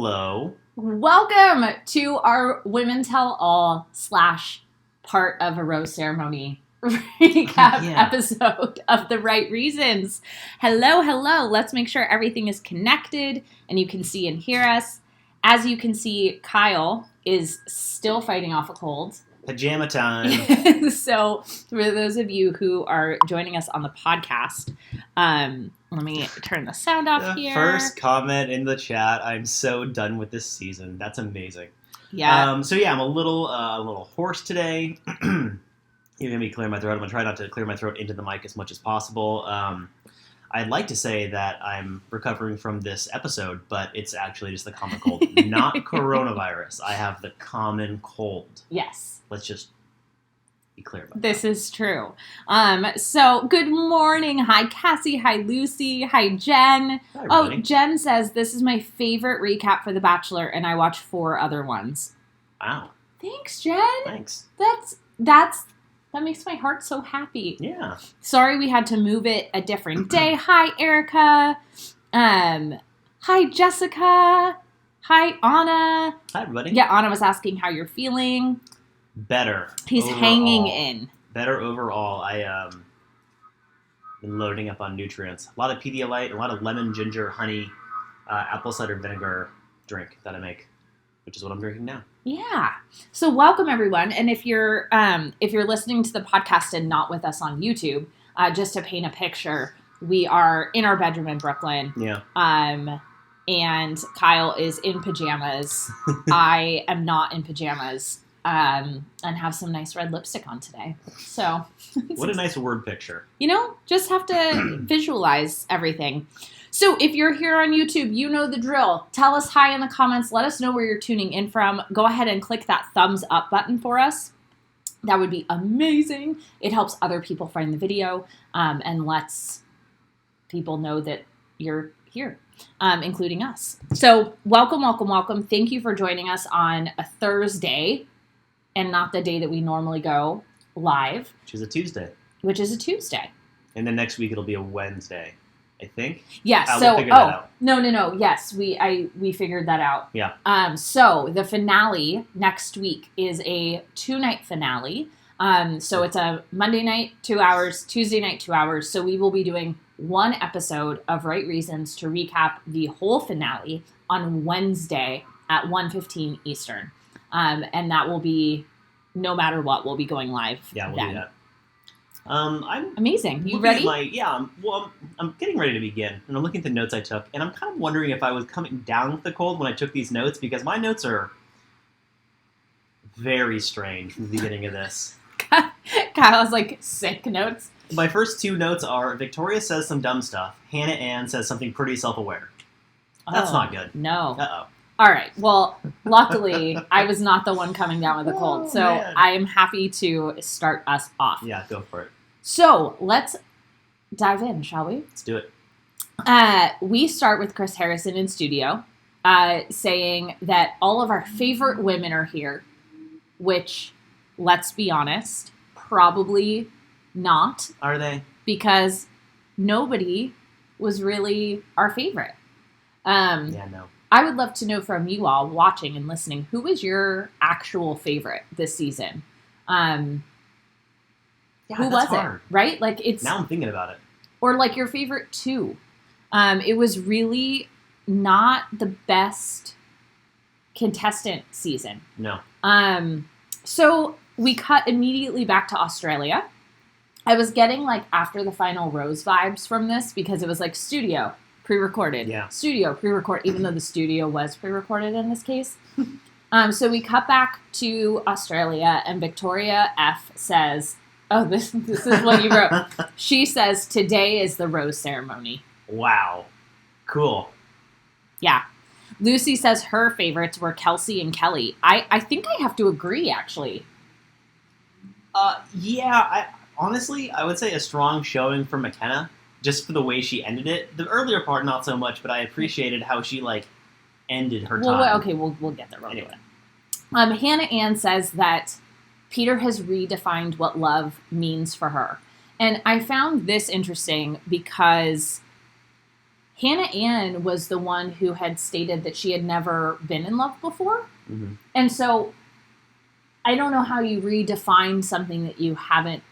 Hello. Welcome to our Women Tell All / part of a rose ceremony recap episode of The Right Reasons. Hello. Let's make sure everything is connected and you can see and hear us. As you can see, Kyle is still fighting off a cold. Pajama time. So for those of you who are joining us on the podcast, let me turn the sound off here. First comment in the chat. I'm so done with this season. That's amazing. Yeah. I'm a little hoarse today. You're gonna be clearing my throat. I'm gonna try not to clear my throat into the mic as much as possible. I'd like to say that I'm recovering from this episode, but it's actually just the common cold, not coronavirus. I have the common cold. Yes. Let's just be clear about this. This is true. So good morning. Hi, Cassie. Hi, Lucy. Hi, Jen. Hi, everybody. Jen says, this is my favorite recap for The Bachelor, and I watched 4 other ones. Wow. Thanks, Jen. Thanks. That makes my heart so happy. Yeah. Sorry we had to move it a different day. Hi, Erica. Hi, Jessica. Hi, Anna. Hi, everybody. Yeah, Anna was asking how you're feeling. Better. He's overall. hanging in. Better overall. Been loading up on nutrients. A lot of Pedialyte, a lot of lemon, ginger, honey, apple cider vinegar drink that I make, which is what I'm drinking now. Yeah. So welcome everyone. And if you're listening to the podcast and not with us on YouTube, just to paint a picture, we are in our bedroom in Brooklyn. Yeah. And Kyle is in pajamas. I am not in pajamas. And have some nice red lipstick on today. So what a nice word picture. Just have to visualize everything. So if you're here on YouTube, you know the drill. Tell us hi in the comments. Let us know where you're tuning in from. Go ahead and click that thumbs up button for us. That would be amazing. It helps other people find the video and lets people know that you're here, including us. So welcome. Thank you for joining us on a Thursday and not the day that we normally go live. Which is a Tuesday. And then next week it'll be a Wednesday, I think. Yes. We'll figure that out. No. Yes, we figured that out. Yeah. So the finale next week is a 2-night finale. So it's a Monday night, 2 hours, Tuesday night, 2 hours. So we will be doing 1 episode of Right Reasons to recap the whole finale on Wednesday at 1:15 Eastern. And that will be, no matter what, we'll be going live. Yeah, we'll then. do that. I'm amazing. You ready? I'm getting ready to begin, and I'm looking at the notes I took, and I'm kind of wondering if I was coming down with the cold when I took these notes, because my notes are very strange from the beginning of this. Kyle's like sick notes. My first 2 notes are, Victoria says some dumb stuff. Hannah Ann says something pretty self-aware. That's not good. No. Uh-oh. All right. Well, luckily, I was not the one coming down with a cold. So man. I am happy to start us off. Yeah, go for it. So let's dive in, shall we? Let's do it. We start with Chris Harrison in studio saying that all of our favorite women are here, which, let's be honest, probably not. Are they? Because nobody was really our favorite. Yeah, no. I would love to know from you all watching and listening, who was your actual favorite this season? Who was hard. it? Right? Like it's now I'm thinking about it. Or like your favorite 2. It was really not the best contestant season. No. So we cut immediately back to Australia. I was getting like after the final rose vibes from this because it was like studio. Pre-recorded. Yeah. Studio, pre-recorded, even though the studio was pre-recorded in this case. So we cut back to Australia, and Victoria F. says, this is what you wrote. She says, today is the rose ceremony. Wow. Cool. Yeah. Lucy says her favorites were Kelsey and Kelly. I think I have to agree, actually. Honestly, I would say a strong showing for McKenna. Just for the way she ended it. The earlier part, not so much, but I appreciated how she, ended her time. We'll get there. Anyway. Hannah Ann says that Peter has redefined what love means for her. And I found this interesting because Hannah Ann was the one who had stated that she had never been in love before. Mm-hmm. And so I don't know how you redefine something that you haven't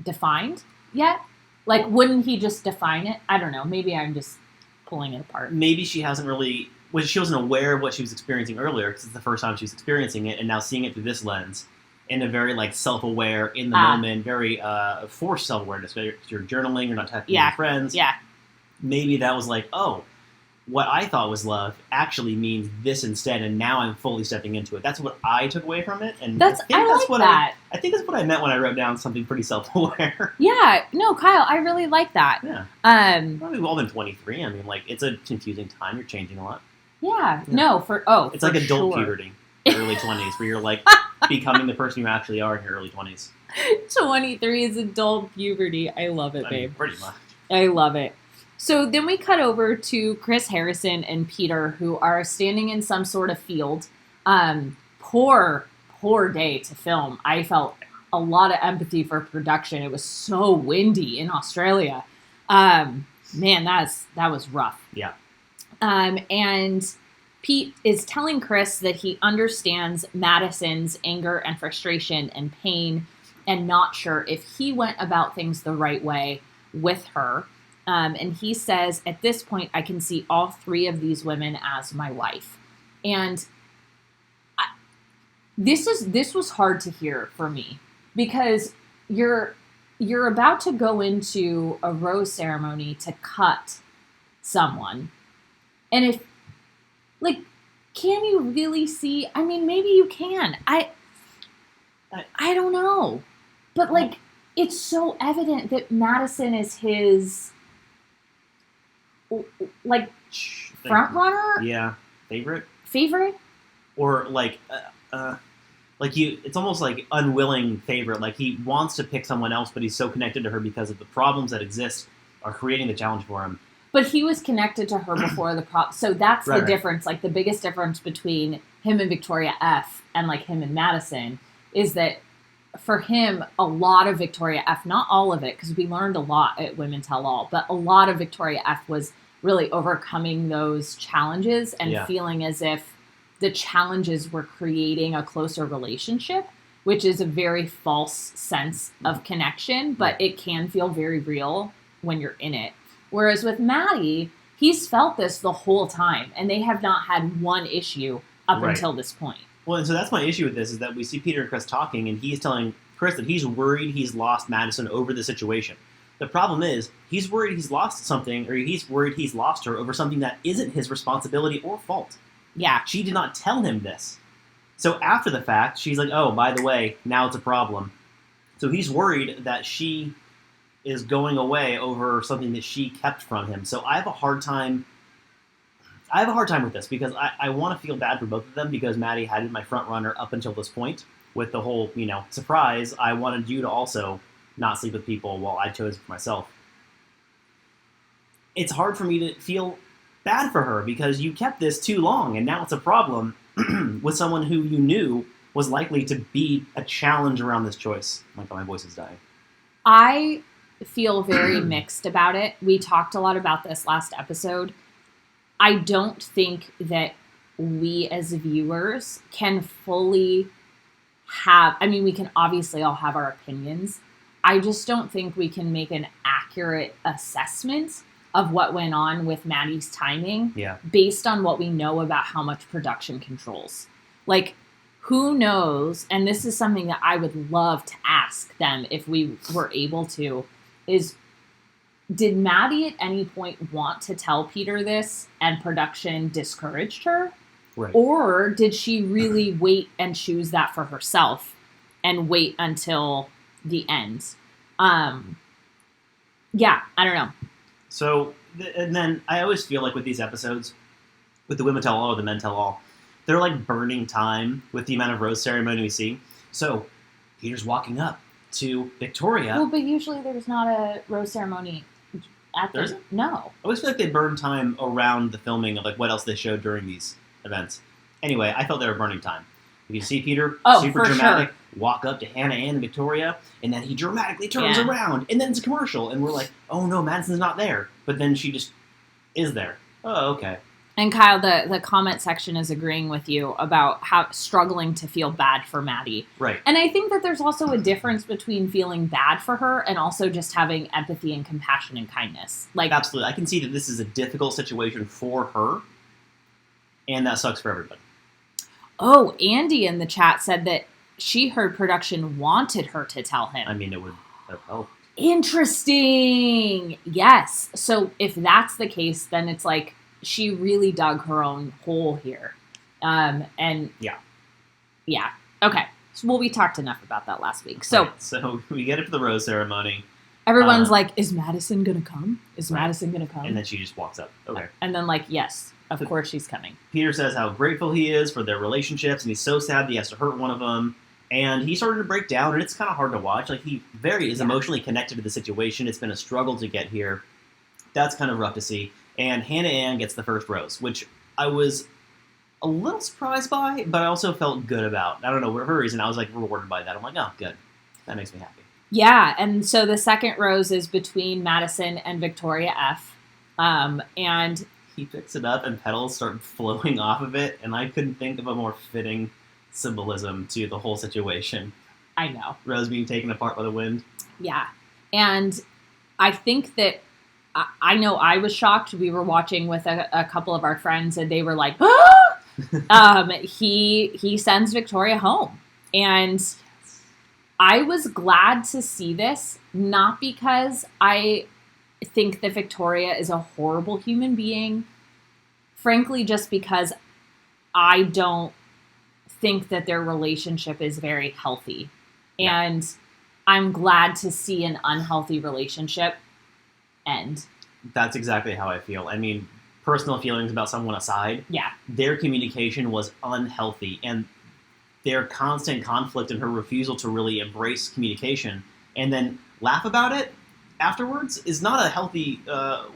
defined yet. Like, wouldn't he just define it? I don't know. Maybe I'm just pulling it apart. Maybe she hasn't really... she wasn't aware of what she was experiencing earlier, because it's the first time she was experiencing it, and now seeing it through this lens, in a very, like, self-aware, in the moment, very forced self-awareness. You're journaling, you're not texting your friends. Yeah. Maybe that was like, oh, what I thought was love actually means this instead, and now I'm fully stepping into it. That's what I took away from it, and I think that's what I meant when I wrote down something pretty self-aware. Yeah, no, Kyle, I really like that. Yeah. We've all been 23. I mean, like, it's a confusing time. You're changing a lot. Yeah. It's like adult puberty, early 20s, where you're like becoming the person you actually are in your early 20s. 23 is adult puberty. I love it, babe. Pretty much. I love it. So then we cut over to Chris Harrison and Peter, who are standing in some sort of field. Poor day to film. I felt a lot of empathy for production. It was so windy in Australia. Man, that was rough. Yeah. And Pete is telling Chris that he understands Madison's anger and frustration and pain, and not sure if he went about things the right way with her. And he says, at this point, I can see all three of these women as my wife. And this was hard to hear for me, because you're about to go into a rose ceremony to cut someone. And if, like, can you really see? I mean, maybe you can. I don't know. But, like, it's so evident that Madison is his, like, front runner? Yeah. Favorite? Or, like, it's almost like unwilling favorite. Like, he wants to pick someone else, but he's so connected to her because of the problems that exist are creating the challenge for him. But he was connected to her before the problem. So that's the difference. Like, the biggest difference between him and Victoria F. and, like, him and Madison is that for him, a lot of Victoria F., not all of it, because we learned a lot at Women Tell All, but a lot of Victoria F. was really overcoming those challenges and feeling as if the challenges were creating a closer relationship, which is a very false sense of connection, but it can feel very real when you're in it. Whereas with Maddie, he's felt this the whole time, and they have not had one issue up until this point. Well, and so that's my issue with this, is that we see Peter and Chris talking, and he's telling Chris that he's worried he's lost Madison over the situation. The problem is, he's worried he's lost something, or he's worried he's lost her over something that isn't his responsibility or fault. Yeah. She did not tell him this. So after the fact, she's like, oh, by the way, now it's a problem. So he's worried that she is going away over something that she kept from him. So I have a hard time with this, because I want to feel bad for both of them, because Maddie had been my front runner up until this point with the whole, surprise. I wanted you to also not sleep with people while I chose for myself. It's hard for me to feel bad for her, because you kept this too long, and now it's a problem with someone who you knew was likely to be a challenge around this choice. Oh my God, my voice is dying. I feel very mixed about it. We talked a lot about this last episode. I don't think that we as viewers can fully we can obviously all have our opinions. I just don't think we can make an accurate assessment of what went on with Maddie's timing based on what we know about how much production controls. Like, who knows, and this is something that I would love to ask them if we were able to, is, did Maddie at any point want to tell Peter this and production discouraged her? Right. Or did she really wait and choose that for herself and wait until the end? I don't know. So, and then I always feel like with these episodes, with the Women Tell All or the Men Tell All, they're like burning time with the amount of rose ceremony we see. So, Peter's walking up to Victoria. Well, but usually there's not a rose ceremony at the... No. I always feel like they burn time around the filming of like what else they showed during these events. Anyway, I felt they were burning time. If you see Peter, super dramatic, walk up to Hannah Ann and Victoria, and then he dramatically turns around, and then it's a commercial, and we're like, oh no, Madison's not there. But then she just Is there? Oh, okay. And Kyle, the comment section is agreeing with you about how struggling to feel bad for Maddie. Right. And I think that there's also a difference between feeling bad for her and also just having empathy and compassion and kindness. Like, absolutely. I can see that this is a difficult situation for her, and that sucks for everybody. Oh, Andy in the chat said that she heard production wanted her to tell him. I mean, it would have helped. Interesting. Yes. So if that's the case, then it's like she really dug her own hole here. And yeah. Okay. Well, we talked enough about that last week. So, right. So we get it for the rose ceremony. Everyone's like, is Madison going to come? Is Madison going to come? And then she just walks up. Okay. And then like, yes, of course she's coming. Peter says how grateful he is for their relationships, and he's so sad that he has to hurt one of them. And he started to break down, and it's kind of hard to watch. Like, he is emotionally connected to the situation. It's been a struggle to get here. That's kind of rough to see. And Hannah Ann gets the first rose, which I was a little surprised by, but I also felt good about. I don't know, for whatever reason, I was like rewarded by that. I'm like, oh, good. That makes me happy. Yeah, and so the second rose is between Madison and Victoria F. And he picks it up, and petals start flowing off of it, and I couldn't think of a more fitting symbolism to the whole situation. I know. Rose being taken apart by the wind. Yeah. And I think that I know I was shocked. We were watching with a couple of our friends, and they were like, ah! He sends Victoria home. And I was glad to see this, not because I think that Victoria is a horrible human being. Frankly, just because I don't think that their relationship is very healthy. Yeah. And I'm glad to see an unhealthy relationship end. That's exactly how I feel. I mean, personal feelings about someone aside, yeah, their communication was unhealthy, and their constant conflict and her refusal to really embrace communication and then laugh about it afterwards is not a healthy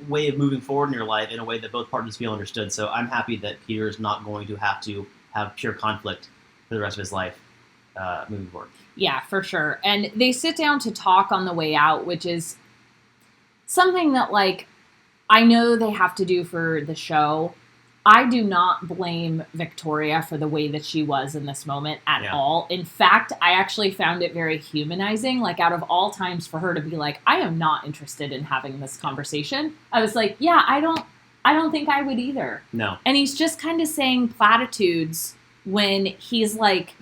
way of moving forward in your life in a way that both parties feel understood. So I'm happy that Peter is not going to have pure conflict for the rest of his life moving forward. Yeah, for sure. And they sit down to talk on the way out, which is something that, like, I know they have to do for the show. I do not blame Victoria for the way that she was in this moment at all. In fact, I actually found it very humanizing. Like, out of all times for her to be like, I am not interested in having this conversation. I was like, yeah, I don't think I would either. No. And he's just kind of saying platitudes when he's like,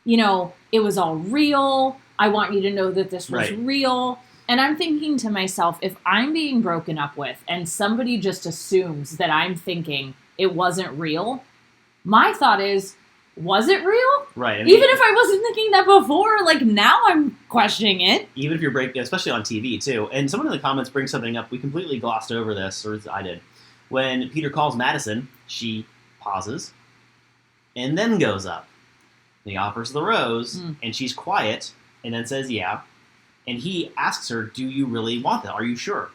you know, it was all real. I want you to know that this was real. And I'm thinking to myself, if I'm being broken up with and somebody just assumes that I'm thinking it wasn't real, my thought is, was it real? Right. I mean, even if I wasn't thinking that before, like, now I'm questioning it. Even if you're breaking, especially on TV too. And someone in the comments brings something up. We completely glossed over this, or I did. When Peter calls Madison, she pauses and then goes up. And he offers the rose, and she's quiet, and then says, yeah. And he asks her, do you really want that? Are you sure?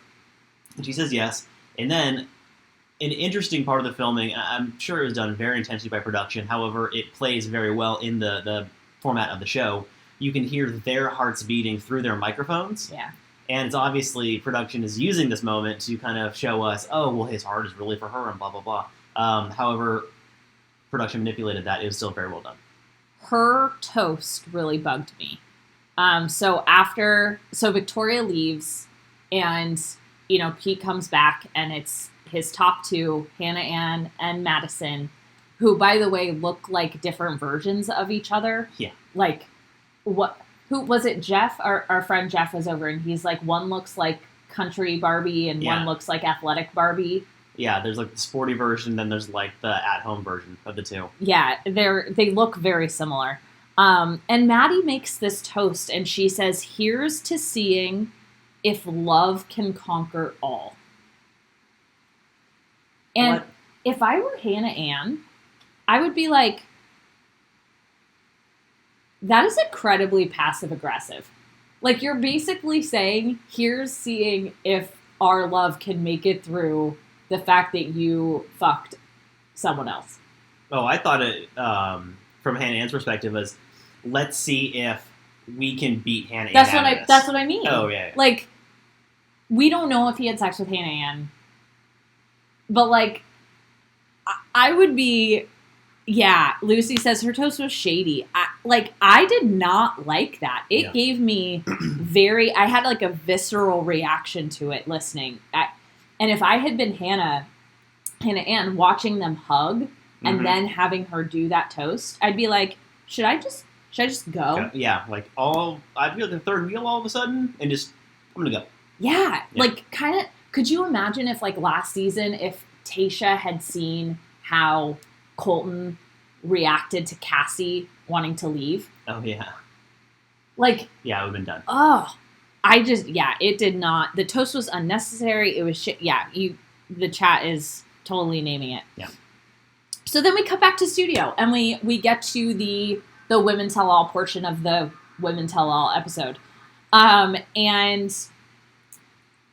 And she says yes. And then an interesting part of the filming, I'm sure it was done very intentionally by production, however, it plays very well in the format of the show. You can hear their hearts beating through their microphones. Yeah. And it's obviously production is using this moment to kind of show us, oh, well, his heart is really for her and blah, blah, blah. However, production manipulated that. It was still very well done. Her toast really bugged me. So Victoria leaves, and, you know, Pete comes back, and it's his top two, Hannah Ann and Madison, who, by the way, look like different versions of each other. Yeah. Like, who was it? Jeff, our friend Jeff was over, and he's like, one looks like country Barbie, and one looks like athletic Barbie. Yeah, there's like the sporty version, then there's like the at-home version of the two. Yeah, they look very similar. And Maddie makes this toast, and she says, here's to seeing if love can conquer all. And if I were Hannah Ann, I would be like, that is incredibly passive-aggressive. Like, you're basically saying, here's seeing if our love can make it through the fact that you fucked someone else. Oh, I thought it, from Hannah Ann's perspective, was, let's see if we can beat Hannah Ann. That's what I mean. Oh, yeah. Like, we don't know if he had sex with Hannah Ann. But, like, I would be... Yeah, Lucy says her toast was shady. I did not like that. It gave me I had, like, a visceral reaction to it listening. And if I had been Hannah Ann watching them hug and then having her do that toast, I'd be like, should I just go? Yeah, like I'd be like the third wheel all of a sudden and just, I'm gonna go. Yeah, like kind of, could you imagine if like last season, if Tayshia had seen how Colton reacted to Cassie wanting to leave? Oh, yeah. Like... Yeah, it would have been done. Oh, it did not. The toast was unnecessary. It was shit. Yeah, the chat is totally naming it. Yeah. So then we cut back to studio, and we get to the Women Tell All portion of the Women Tell All episode. And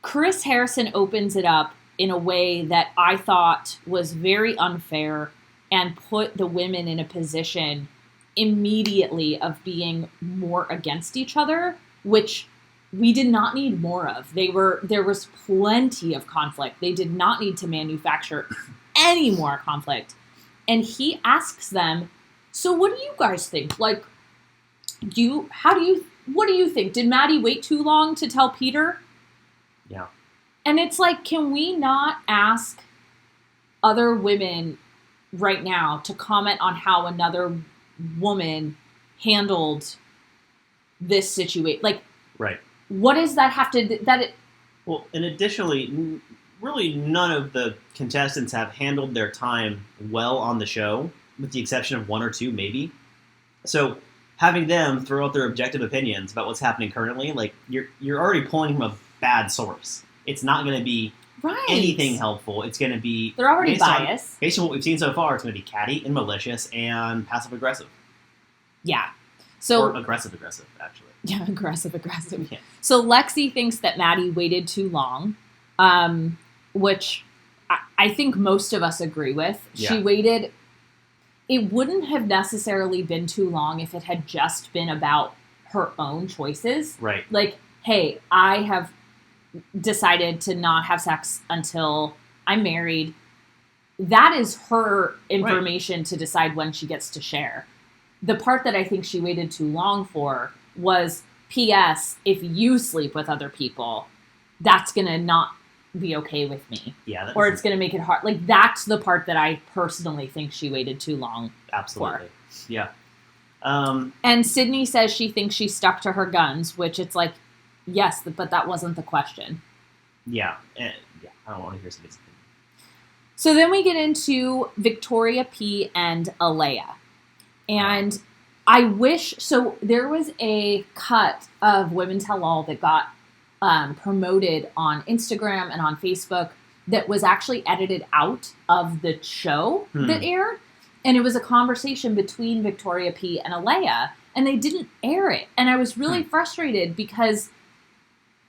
Chris Harrison opens it up in a way that I thought was very unfair and put the women in a position immediately of being more against each other, which we did not need more of. There was plenty of conflict. They did not need to manufacture any more conflict. And he asks them, so what do you guys think? Like, what do you think? Did Maddie wait too long to tell Peter? Yeah. And it's like, can we not ask other women right now to comment on how another woman handled this situation? Like, right. What does that have to... Well, and additionally, really none of the contestants have handled their time well on the show, with the exception of one or two, maybe. So having them throw out their objective opinions about what's happening currently, like, you're already pulling from a bad source. It's not going to be anything helpful. It's going to be... They're already biased. Based on what we've seen so far, it's going to be catty and malicious and passive-aggressive. Yeah. So, or aggressive-aggressive, actually. Yeah, aggressive-aggressive. Yeah. So Lexi thinks that Maddie waited too long, which I think most of us agree with. Yeah. She waited... It wouldn't have necessarily been too long if it had just been about her own choices. Right. Like, hey, I have decided to not have sex until I'm married. That is her information to decide when she gets to share. The part that I think she waited too long for was, P.S., if you sleep with other people, that's going to not be okay with me. Yeah. Or it's going to make it hard. Like, that's the part that I personally think she waited too long Absolutely. for. Yeah. And Sydney says she thinks she stuck to her guns, which it's like, yes, but that wasn't the question. Yeah. I don't want to hear somebody's opinion. So then we get into Victoria P. and Alaya. And I wish... So there was a cut of Women Tell All that got promoted on Instagram and on Facebook that was actually edited out of the show that aired. And it was a conversation between Victoria P. and Alaya. And they didn't air it. And I was really frustrated because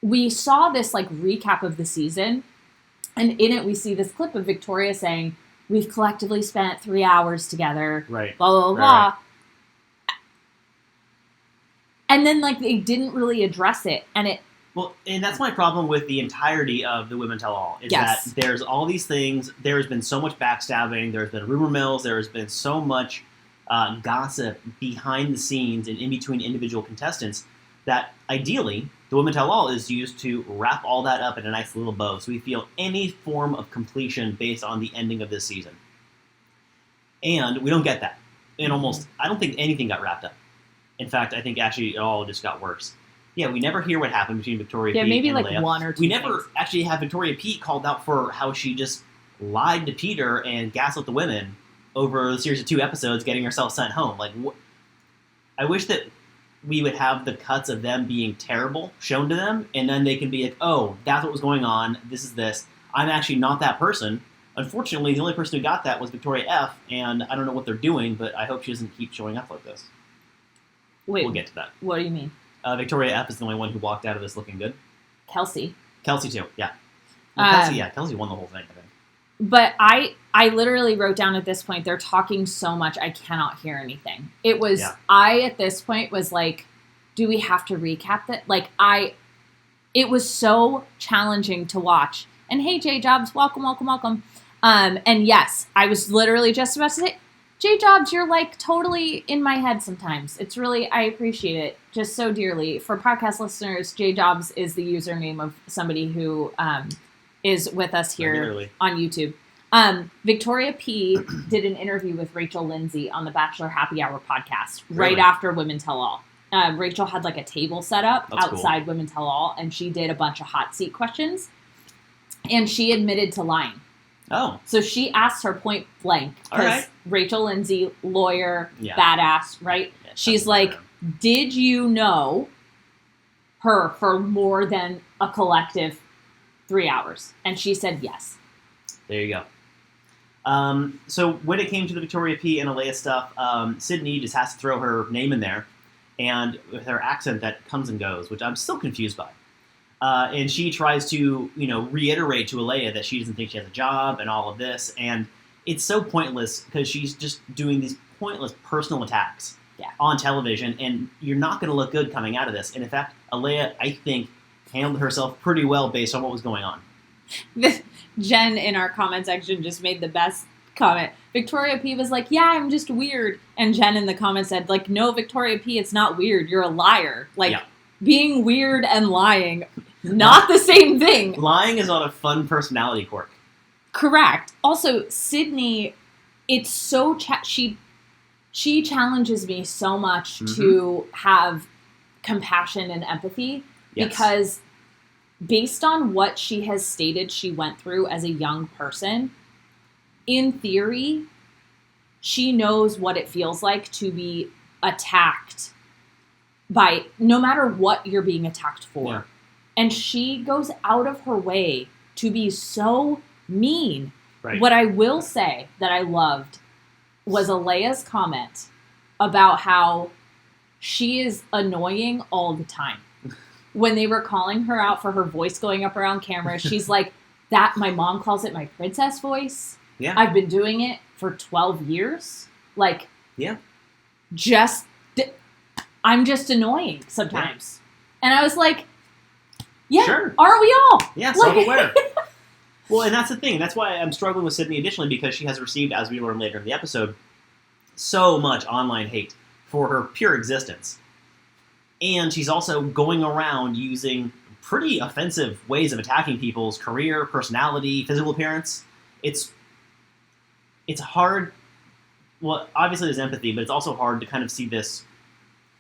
we saw this like recap of the season. And in it, we see this clip of Victoria saying, we've collectively spent 3 hours together. Right. Blah, blah, blah. Right. And then, like, they didn't really address it. And that's my problem with the entirety of the Women Tell All, is that there's all these things. There's been so much backstabbing. There's been rumor mills. There's been so much gossip behind the scenes and in between individual contestants that ideally the Women Tell All is used to wrap all that up in a nice little bow so we feel any form of completion based on the ending of this season. And we don't get that. And I don't think anything got wrapped up. In fact, I think actually it all just got worse. Yeah, we never hear what happened between Victoria P. and maybe like Alaya. one or two. We never actually have Victoria P. called out for how she just lied to Peter and gaslit the women over a series of 2 episodes, getting herself sent home. Like, I wish that we would have the cuts of them being terrible shown to them, and then they can be like, oh, that's what was going on, this is this. I'm actually not that person. Unfortunately, the only person who got that was Victoria F., and I don't know what they're doing, but I hope she doesn't keep showing up like this. Wait, we'll get to that. What do you mean? Victoria F. is the only one who walked out of this looking good. Kelsey too, yeah. Well, Kelsey won the whole thing, I think. But I literally wrote down at this point, they're talking so much, I cannot hear anything. It was, I at this point was like, do we have to recap that? Like, it was so challenging to watch. And hey, J Jobs, welcome. And yes, I was literally just about to say, J Jobs, you're like totally in my head sometimes. It's really, I appreciate it just so dearly. For podcast listeners, J Jobs is the username of somebody who is with us here Regularly on YouTube. Victoria P did an interview with Rachel Lindsay on the Bachelor Happy Hour podcast right after Women Tell All. Rachel had like a table set up outside Women Tell All, and she did a bunch of hot seat questions, and she admitted to lying. Oh. So she asked her point blank, because Rachel Lindsay, lawyer, badass, right? Yeah, she's like, did you know her for more than a collective 3 hours? And she said yes. There you go. So when it came to the Victoria P and Alaya stuff, Sydney just has to throw her name in there, and with her accent that comes and goes, which I'm still confused by. And she tries to, reiterate to Alaya that she doesn't think she has a job and all of this. And it's so pointless because she's just doing these pointless personal attacks on television. And you're not going to look good coming out of this. And in fact, Alaya, I think, handled herself pretty well based on what was going on. Jen in our comment section just made the best comment. Victoria P was like, yeah, I'm just weird. And Jen in the comment said, like, no, Victoria P, it's not weird. You're a liar. Like, being weird and lying, not the same thing. Lying is not a fun personality quirk. Correct. Also, Sydney, it's so... she challenges me so much to have compassion and empathy because based on what she has stated she went through as a young person, in theory, she knows what it feels like to be attacked by no matter what you're being attacked for. Yeah. And she goes out of her way to be so mean. Right. What I will say that I loved was Alaya's comment about how she is annoying all the time. When they were calling her out for her voice going up around camera, she's like, that my mom calls it my princess voice. Yeah. I've been doing it for 12 years. Like, I'm just annoying sometimes. Yeah. And I was like, sure. Aren't we all? Yeah, self-aware. Well, and that's the thing. That's why I'm struggling with Sydney additionally, because she has received, as we learn later in the episode, so much online hate for her pure existence. And she's also going around using pretty offensive ways of attacking people's career, personality, physical appearance. It's hard. Well, obviously there's empathy, but it's also hard to kind of see this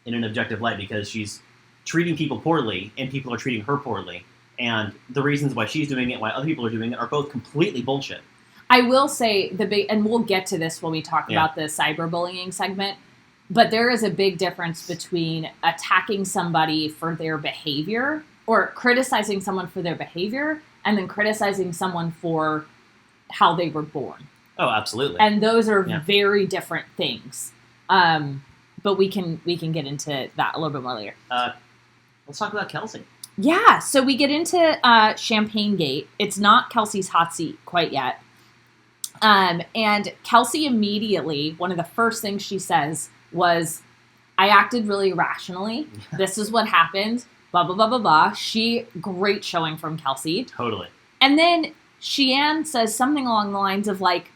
in an objective light because she's treating people poorly and people are treating her poorly. And the reasons why she's doing it, why other people are doing it, are both completely bullshit. I will say, and we'll get to this when we talk about the cyberbullying segment, but there is a big difference between attacking somebody for their behavior or criticizing someone for their behavior and then criticizing someone for how they were born. Oh, absolutely. And those are very different things. But we can get into that a little bit more later. Let's talk about Kelsey. Yeah, so we get into Champagne Gate. It's not Kelsey's hot seat quite yet. And Kelsey immediately, one of the first things she says was, I acted really irrationally. This is what happened. Blah, blah, blah, blah, blah. Great showing from Kelsey. Totally. And then Sheann says something along the lines of like,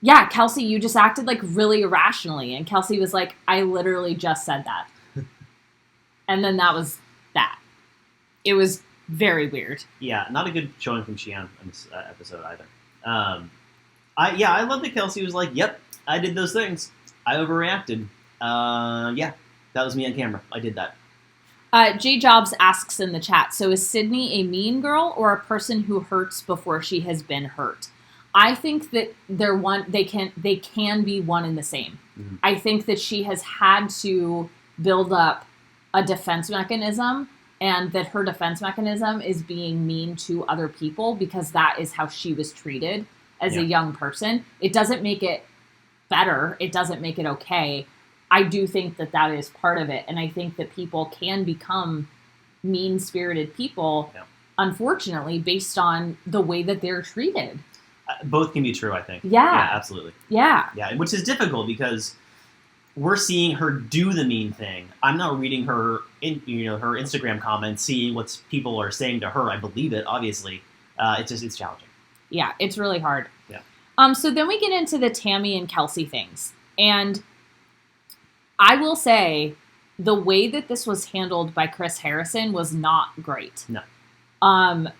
yeah, Kelsey, you just acted like really irrationally. And Kelsey was like, I literally just said that. And then that was that. It was very weird. Yeah, not a good showing from Sheann in this episode either. I love that Kelsey was like, yep, I did those things. I overreacted. That was me on camera. I did that. J Jobs asks in the chat, so is Sydney a mean girl or a person who hurts before she has been hurt? I think that they can be one and the same. Mm-hmm. I think that she has had to build up a defense mechanism, and that her defense mechanism is being mean to other people because that is how she was treated as a young person. It doesn't make it better. It doesn't make it okay. I do think that is part of it. And I think that people can become mean-spirited people, unfortunately, based on the way that they're treated. Both can be true, I think. Yeah, absolutely. Yeah. Yeah, which is difficult because we're seeing her do the mean thing. I'm not reading her her Instagram comments, seeing what people are saying to her. I believe it, obviously. It's challenging. Yeah, it's really hard. Yeah. So then we get into the Tammy and Kelsey things. And I will say the way that this was handled by Chris Harrison was not great. No.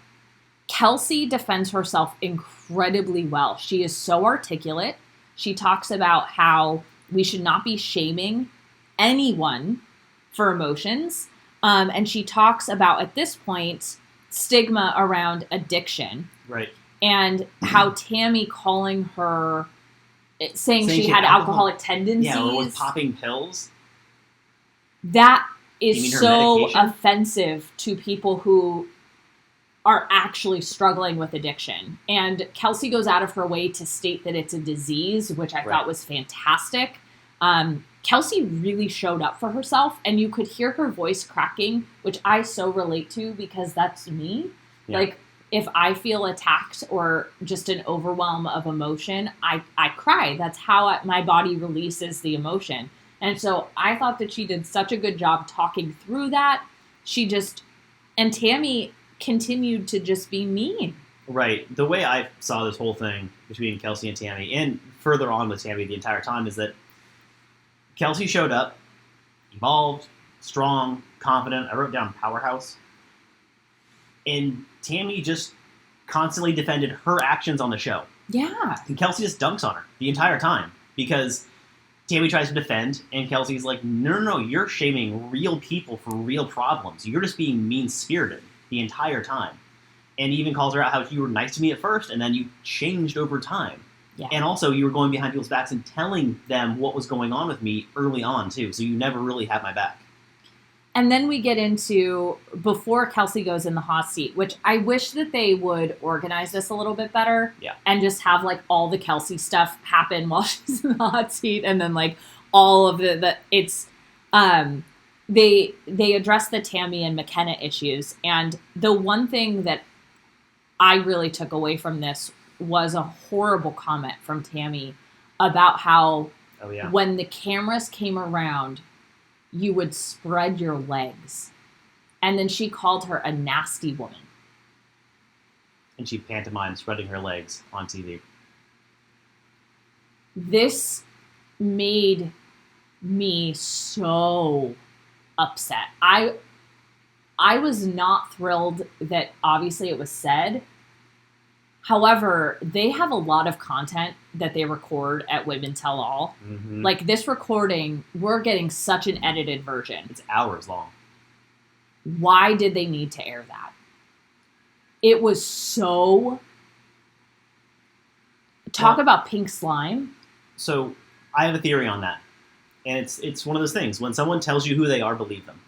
Kelsey defends herself incredibly well. She is so articulate. She talks about how we should not be shaming anyone for emotions. And she talks about, at this point, stigma around addiction. Right. And how Tammy calling her, saying she had alcoholic tendencies. Yeah, or was popping pills. That is so medication? offensive to people who are actually struggling with addiction. And Kelsey goes out of her way to state that it's a disease, which I thought was fantastic. Kelsey really showed up for herself, and you could hear her voice cracking, which I so relate to because that's me. Yeah. Like, if I feel attacked or just an overwhelm of emotion, I cry. That's how my body releases the emotion. And so I thought that she did such a good job talking through that. And Tammy continued to just be mean. Right. The way I saw this whole thing between Kelsey and Tammy, and further on with Tammy the entire time, is that Kelsey showed up, evolved, strong, confident. I wrote down powerhouse. And Tammy just constantly defended her actions on the show. Yeah. And Kelsey just dunks on her the entire time because Tammy tries to defend, and Kelsey's like, no, you're shaming real people for real problems. You're just being mean-spirited the entire time. And he even calls her out how you were nice to me at first, and then you changed over time. Yeah. And also, you were going behind people's backs and telling them what was going on with me early on, too. So you never really had my back. And then we get into, before Kelsey goes in the hot seat, which I wish that they would organize this a little bit better. Yeah. And just have, like, all the Kelsey stuff happen while she's in the hot seat. And then, like, all of they address the Tammy and McKenna issues. And the one thing that I really took away from this was a horrible comment from Tammy about how when the cameras came around, you would spread your legs. And then she called her a nasty woman. And she pantomimed spreading her legs on TV. This made me so upset. I was not thrilled that obviously it was said. However, they have a lot of content that they record at Women Tell All. Mm-hmm. Like this recording, we're getting such an edited version. It's hours long. Why did they need to air that? It was so... Talk about pink slime. So I have a theory on that. And it's one of those things. When someone tells you who they are, believe them.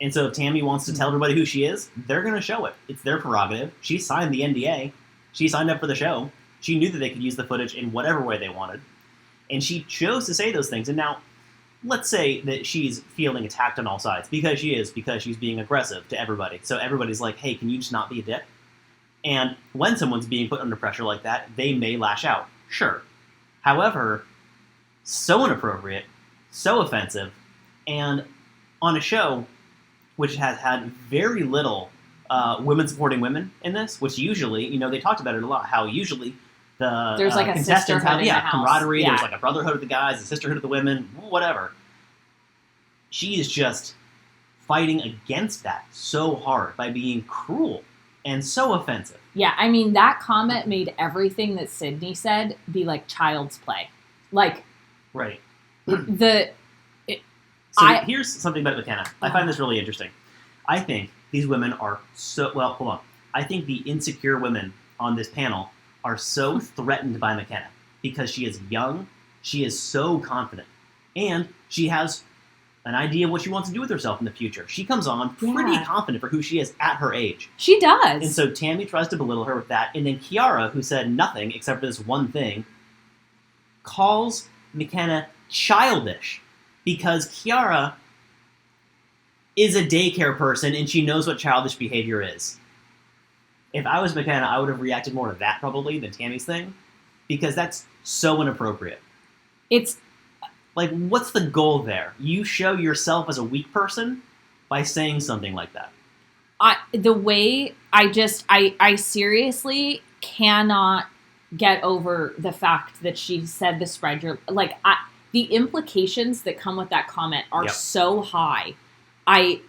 And so if Tammy wants to tell everybody who she is, they're going to show it. It's their prerogative. She signed the NDA. She signed up for the show. She knew that they could use the footage in whatever way they wanted. And she chose to say those things. And now, let's say that she's feeling attacked on all sides. Because she's being aggressive to everybody. So everybody's like, hey, can you just not be a dick? And when someone's being put under pressure like that, they may lash out. Sure. However, so inappropriate, so offensive, and on a show which has had very little women supporting women in this, which usually, they talked about it a lot, how usually there's like a contestants have camaraderie, yeah. There's like a brotherhood of the guys, a sisterhood of the women, whatever. She is just fighting against that so hard by being cruel and so offensive. Yeah, I mean, that comment made everything that Sydney said be like child's play. Like, right. Here's something about McKenna. I find this really interesting. I think these women are hold on. I think the insecure women on this panel are so threatened by McKenna because she is young, she is so confident, and she has an idea of what she wants to do with herself in the future. She comes on pretty confident for who she is at her age. She does. And so Tammy tries to belittle her with that, and then Kiara, who said nothing except for this one thing, calls McKenna childish because Kiara is a daycare person and she knows what childish behavior is. If I was McKenna, I would have reacted more to that probably than Tammy's thing because that's so inappropriate. It's like, what's the goal there? You show yourself as a weak person by saying something like that. I seriously cannot get over the fact that she said the spread your, like, the implications that come with that comment are so high. It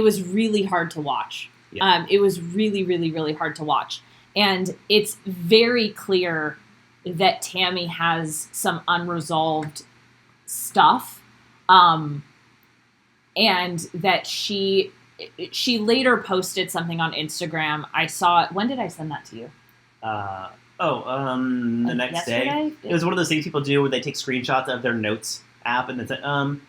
was really hard to watch. Yeah. It was really, really, really hard to watch. And it's very clear that Tammy has some unresolved stuff. And that she later posted something on Instagram. I saw it. When did I send that to you? The next day. It was one of those things people do where they take screenshots of their notes app, and it's no,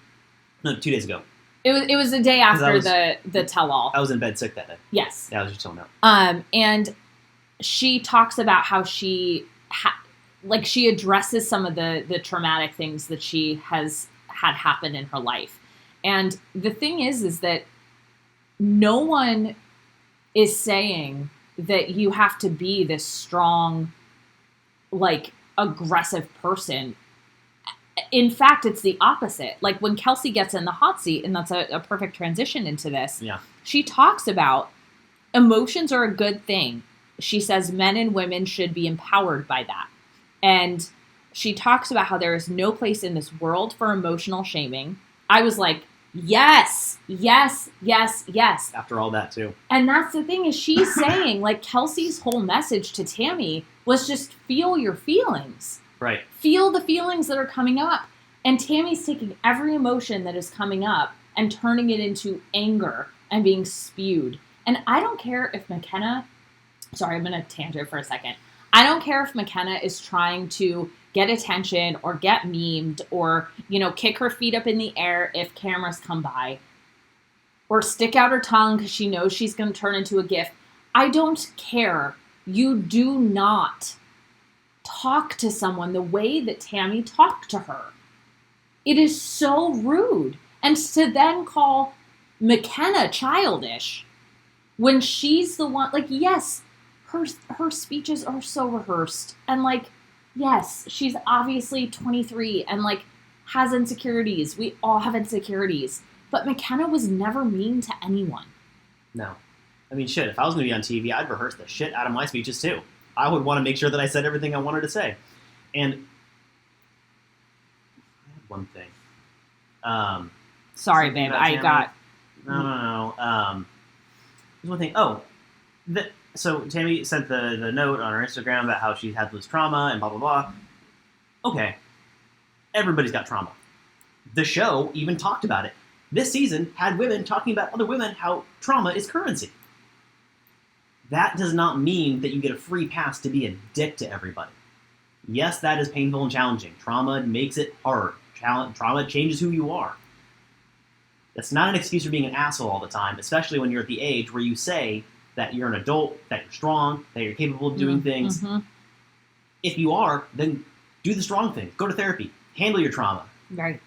2 days ago. It was the day after the tell-all. I was in bed sick that day. Yes. Yeah, I was just chilling out. And she talks about how she she addresses some of the traumatic things that she has had happen in her life. And the thing is that no one is saying that you have to be this strong, like, aggressive person. In fact, it's the opposite. Like, when Kelsey gets in the hot seat, and that's a perfect transition into this, she talks about emotions are a good thing. She says men and women should be empowered by that. And she talks about how there is no place in this world for emotional shaming. I was like, yes, yes, yes, yes. After all that, too. And that's the thing, is she's saying, like, Kelsey's whole message to Tammy was just feel your feelings. Right. Feel the feelings that are coming up. And Tammy's taking every emotion that is coming up and turning it into anger and being spewed. And I don't care if McKenna... Sorry, I'm going to tangent for a second. I don't care if McKenna is trying to get attention or get memed or, kick her feet up in the air if cameras come by. Or stick out her tongue because she knows she's going to turn into a GIF. I don't care. You do not talk to someone the way that Tammy talked to her. It is so rude. And to then call McKenna childish when she's the one, like, yes, her speeches are so rehearsed. And, like, yes, she's obviously 23 and, like, has insecurities. We all have insecurities. But McKenna was never mean to anyone. No. I mean, shit, if I was going to be on TV, I'd rehearse the shit out of my speeches, too. I would want to make sure that I said everything I wanted to say. And I had one thing. Sorry, babe. No. There's one thing. So Tammy sent the note on her Instagram about how she had this trauma and blah, blah, blah. Okay. Everybody's got trauma. The show even talked about it. This season had women talking about other women how trauma is currency. That does not mean that you get a free pass to be a dick to everybody. Yes, that is painful and challenging. Trauma makes it hard. Trauma changes who you are. That's not an excuse for being an asshole all the time, especially when you're at the age where you say that you're an adult, that you're strong, that you're capable of doing things. Mm-hmm. If you are, then do the strong thing. Go to therapy. Handle your trauma. Right.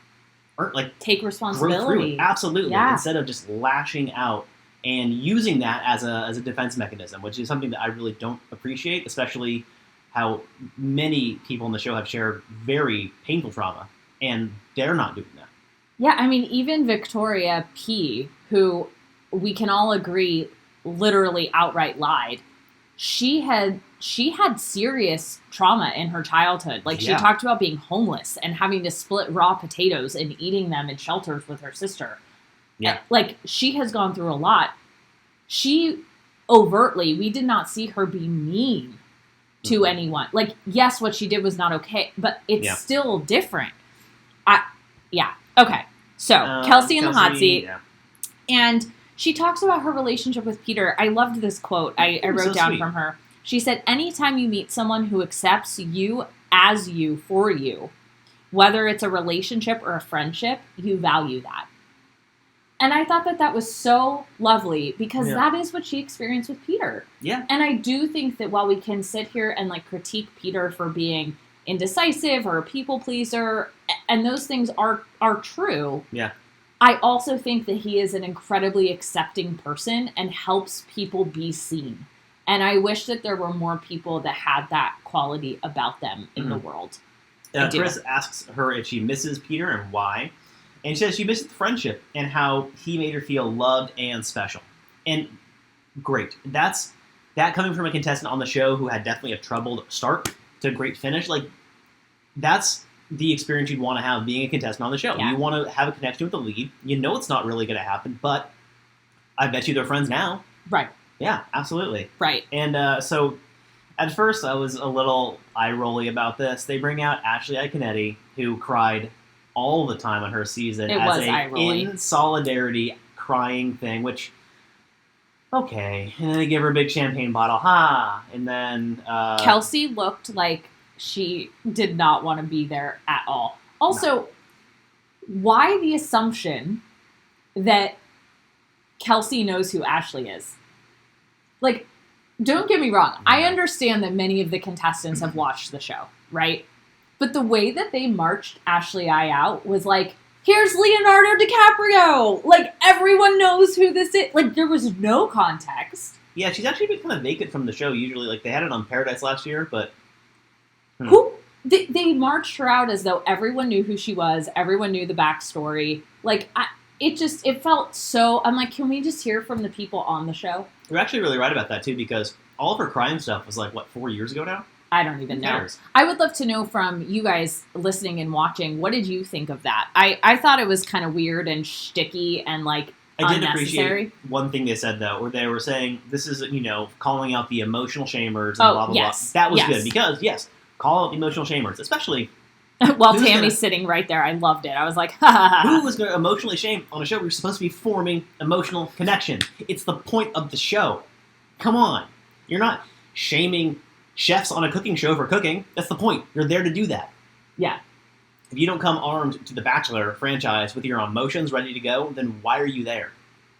Or, like, take responsibility. Absolutely. Yeah. Instead of just lashing out and using that as a defense mechanism, which is something that I really don't appreciate, especially how many people in the show have shared very painful trauma, and they're not doing that. Yeah, I mean, even Victoria P., who we can all agree literally outright lied, she had serious trauma in her childhood. Like, she talked about being homeless and having to split raw potatoes and eating them in shelters with her sister. Yeah. Like, she has gone through a lot. She overtly, we did not see her be mean to anyone. Like, yes, what she did was not okay, but it's still different. Okay. So, Kelsey in the hot seat. Yeah. And she talks about her relationship with Peter. I loved this quote I wrote down from her. She said, anytime you meet someone who accepts you as you for you, whether it's a relationship or a friendship, you value that. And I thought that was so lovely because that is what she experienced with Peter. Yeah. And I do think that while we can sit here and, like, critique Peter for being indecisive or a people pleaser, and those things are true. Yeah. I also think that he is an incredibly accepting person and helps people be seen. And I wish that there were more people that had that quality about them in the world. Chris asks her if she misses Peter and why. And she says she missed the friendship and how he made her feel loved and special. And great. That coming from a contestant on the show who had definitely a troubled start to a great finish, like, that's the experience you'd want to have being a contestant on the show. Yeah. You want to have a connection with the lead. You know it's not really going to happen, but I bet you they're friends now. Right. Yeah, absolutely. Right. And so at first I was a little eye-rolly about this. They bring out Ashley Iaconetti, who cried all the time on her season It as was a eye-rolly. in solidarity crying thing, which, okay. And then they give her a big champagne bottle, and then Kelsey looked like she did not want to be there at all. Also, why the assumption that Kelsey knows who Ashley is? Like, don't get me wrong. I understand that many of the contestants have watched the show, right? But the way that they marched Ashley I out was like, here's Leonardo DiCaprio! Like, everyone knows who this is. Like, there was no context. Yeah, she's actually been kind of vacant from the show usually. Like, they had it on Paradise last year, but... They marched her out as though everyone knew who she was, everyone knew the backstory. Like, it felt so... I'm like, can we just hear from the people on the show? You're actually really right about that, too, because all of her crime stuff was, like, what, 4 years ago now? I don't even know. I would love to know from you guys listening and watching, what did you think of that? I thought it was kind of weird and shticky and, like, I did unnecessary. appreciate one thing they said, though, where they were saying, this is, calling out the emotional shamers and blah, blah, yes. blah. That was Yes. good, because, yes, call out the emotional shamers, especially... While who's Tammy's sitting right there, I loved it. I was like, ha ha ha. Who was going to emotionally shame on a show where you're supposed to be forming emotional connection? It's the point of the show. Come on. You're not shaming chefs on a cooking show for cooking. That's the point. You're there to do that. Yeah. If you don't come armed to the Bachelor franchise with your emotions ready to go, then why are you there?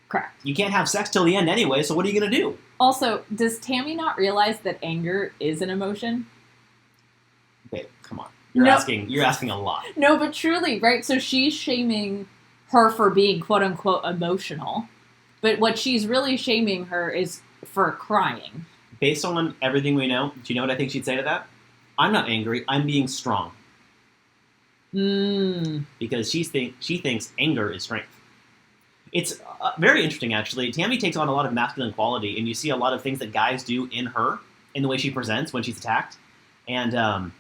Correct. You can't have sex till the end anyway, so what are you going to do? Also, does Tammy not realize that anger is an emotion? Babe, come on. You're asking a lot. No, but truly, right? So she's shaming her for being quote-unquote emotional. But what she's really shaming her is for crying. Based on everything we know, do you know what I think she'd say to that? I'm not angry. I'm being strong. Because she thinks anger is strength. It's very interesting, actually. Tammy takes on a lot of masculine quality, and you see a lot of things that guys do in her, in the way she presents when she's attacked. And I'm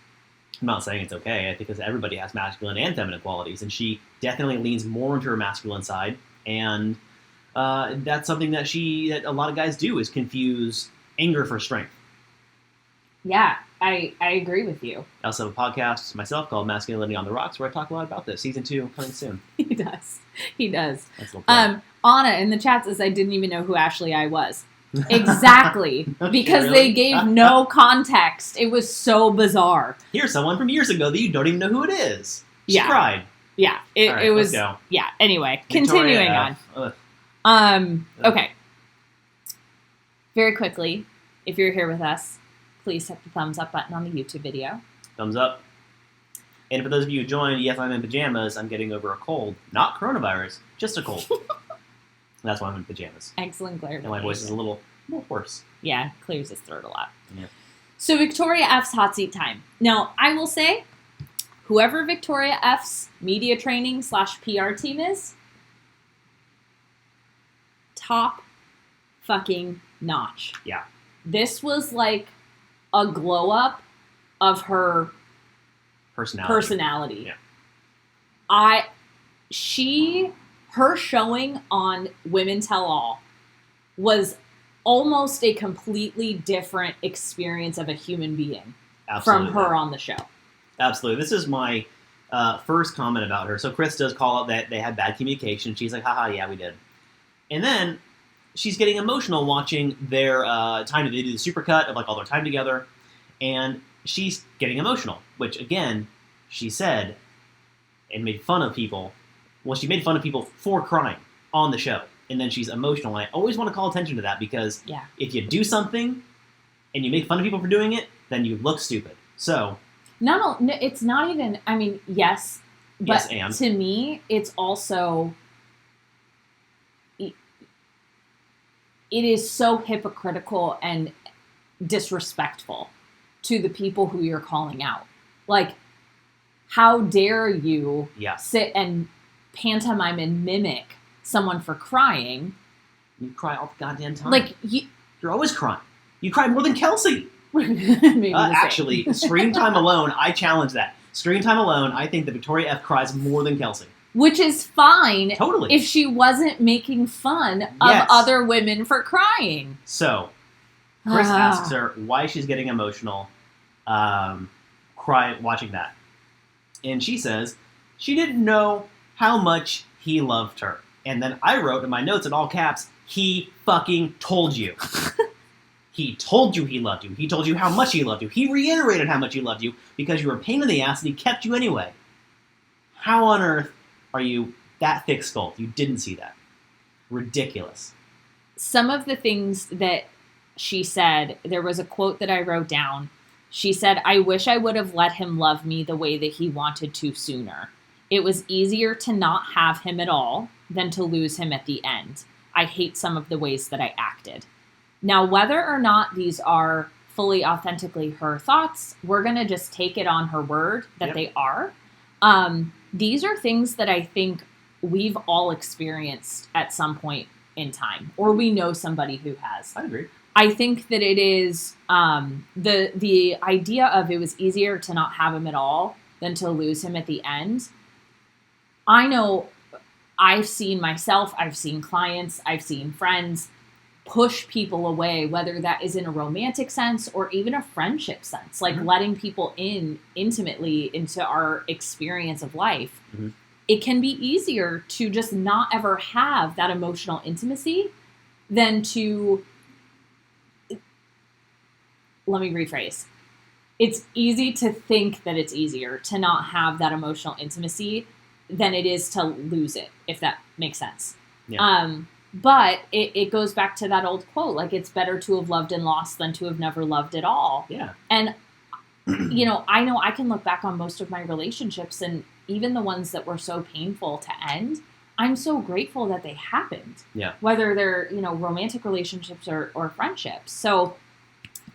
not saying it's okay, because everybody has masculine and feminine qualities, and she definitely leans more into her masculine side. And that's something that a lot of guys do, is confuse anger for strength. Yeah, I agree with you. I also have a podcast myself called Masculinity on the Rocks, where I talk a lot about this. Season 2 coming soon. He does. That's a little plug. Anna in the chat says, I didn't even know who Ashley I was. Exactly. Because Really? they gave no context. It was so bizarre. Here's someone from years ago that you don't even know who it is. She Yeah. cried. Yeah. All right, it was... let's go. Yeah, anyway. Victoria Continuing F. on. Okay. Very quickly, if you're here with us, please hit the thumbs up button on the YouTube video. Thumbs up. And for those of you who joined, yes, I'm in pajamas. I'm getting over a cold. Not coronavirus, just a cold. That's why I'm in pajamas. Excellent clarification. And my voice is a little hoarse. Yeah, clears his throat a lot. Yeah. So Victoria F's hot seat time. Now, I will say, whoever Victoria F's media training / PR team is, top fucking notch. Yeah. This was like a glow up of her personality. Yeah. Her showing on Women Tell All was almost a completely different experience of a human being. Absolutely. From her on the show. Absolutely. This is my first comment about her. So Chris does call out that they had bad communication. She's like, haha, yeah, we did. And then she's getting emotional watching their time. They do the supercut of like all their time together. And she's getting emotional, which again, she said and made fun of people. Well, she made fun of people for crying on the show. And then she's emotional. And I always want to call attention to that because if you do something and you make fun of people for doing it, then you look stupid. So... No, it's not even... I mean, yes. But and. to me, it's also... It is so hypocritical and disrespectful to the people who you're calling out. Like, how dare you sit and pantomime and mimic someone for crying. You cry all the goddamn time. Like, you're always crying. You cry more than Kelsey. maybe Actually, screen time alone, I challenge that. Screen time alone, I think that Victoria F. cries more than Kelsey. Which is fine. Totally. If she wasn't making fun of other women for crying. So, Chris asks her why she's getting emotional watching that. And she says she didn't know how much he loved her. And then I wrote in my notes in all caps, he fucking told you. He told you he loved you. He told you how much he loved you. He reiterated how much he loved you because you were a pain in the ass and he kept you anyway. How on earth are you that thick-skulled? You didn't see that. Ridiculous. Some of the things that she said, there was a quote that I wrote down. She said, I wish I would have let him love me the way that he wanted to sooner. It was easier to not have him at all than to lose him at the end. I hate some of the ways that I acted. Now, whether or not these are fully authentically her thoughts, we're going to just take it on her word that they are. These are things that I think we've all experienced at some point in time, or we know somebody who has. I agree. I think that it is the idea of it was easier to not have him at all than to lose him at the end. I know I've seen myself, I've seen clients, I've seen friends push people away, whether that is in a romantic sense or even a friendship sense, like letting people in intimately into our experience of life. Mm-hmm. It can be easier to just not ever have that emotional intimacy than to, let me rephrase. It's easy to think that it's easier to not have that emotional intimacy than it is to lose it, if that makes sense. Yeah. But it goes back to that old quote, like, it's better to have loved and lost than to have never loved at all. Yeah. And, I know I can look back on most of my relationships, and even the ones that were so painful to end, I'm so grateful that they happened. Yeah. Whether they're, romantic relationships or friendships. So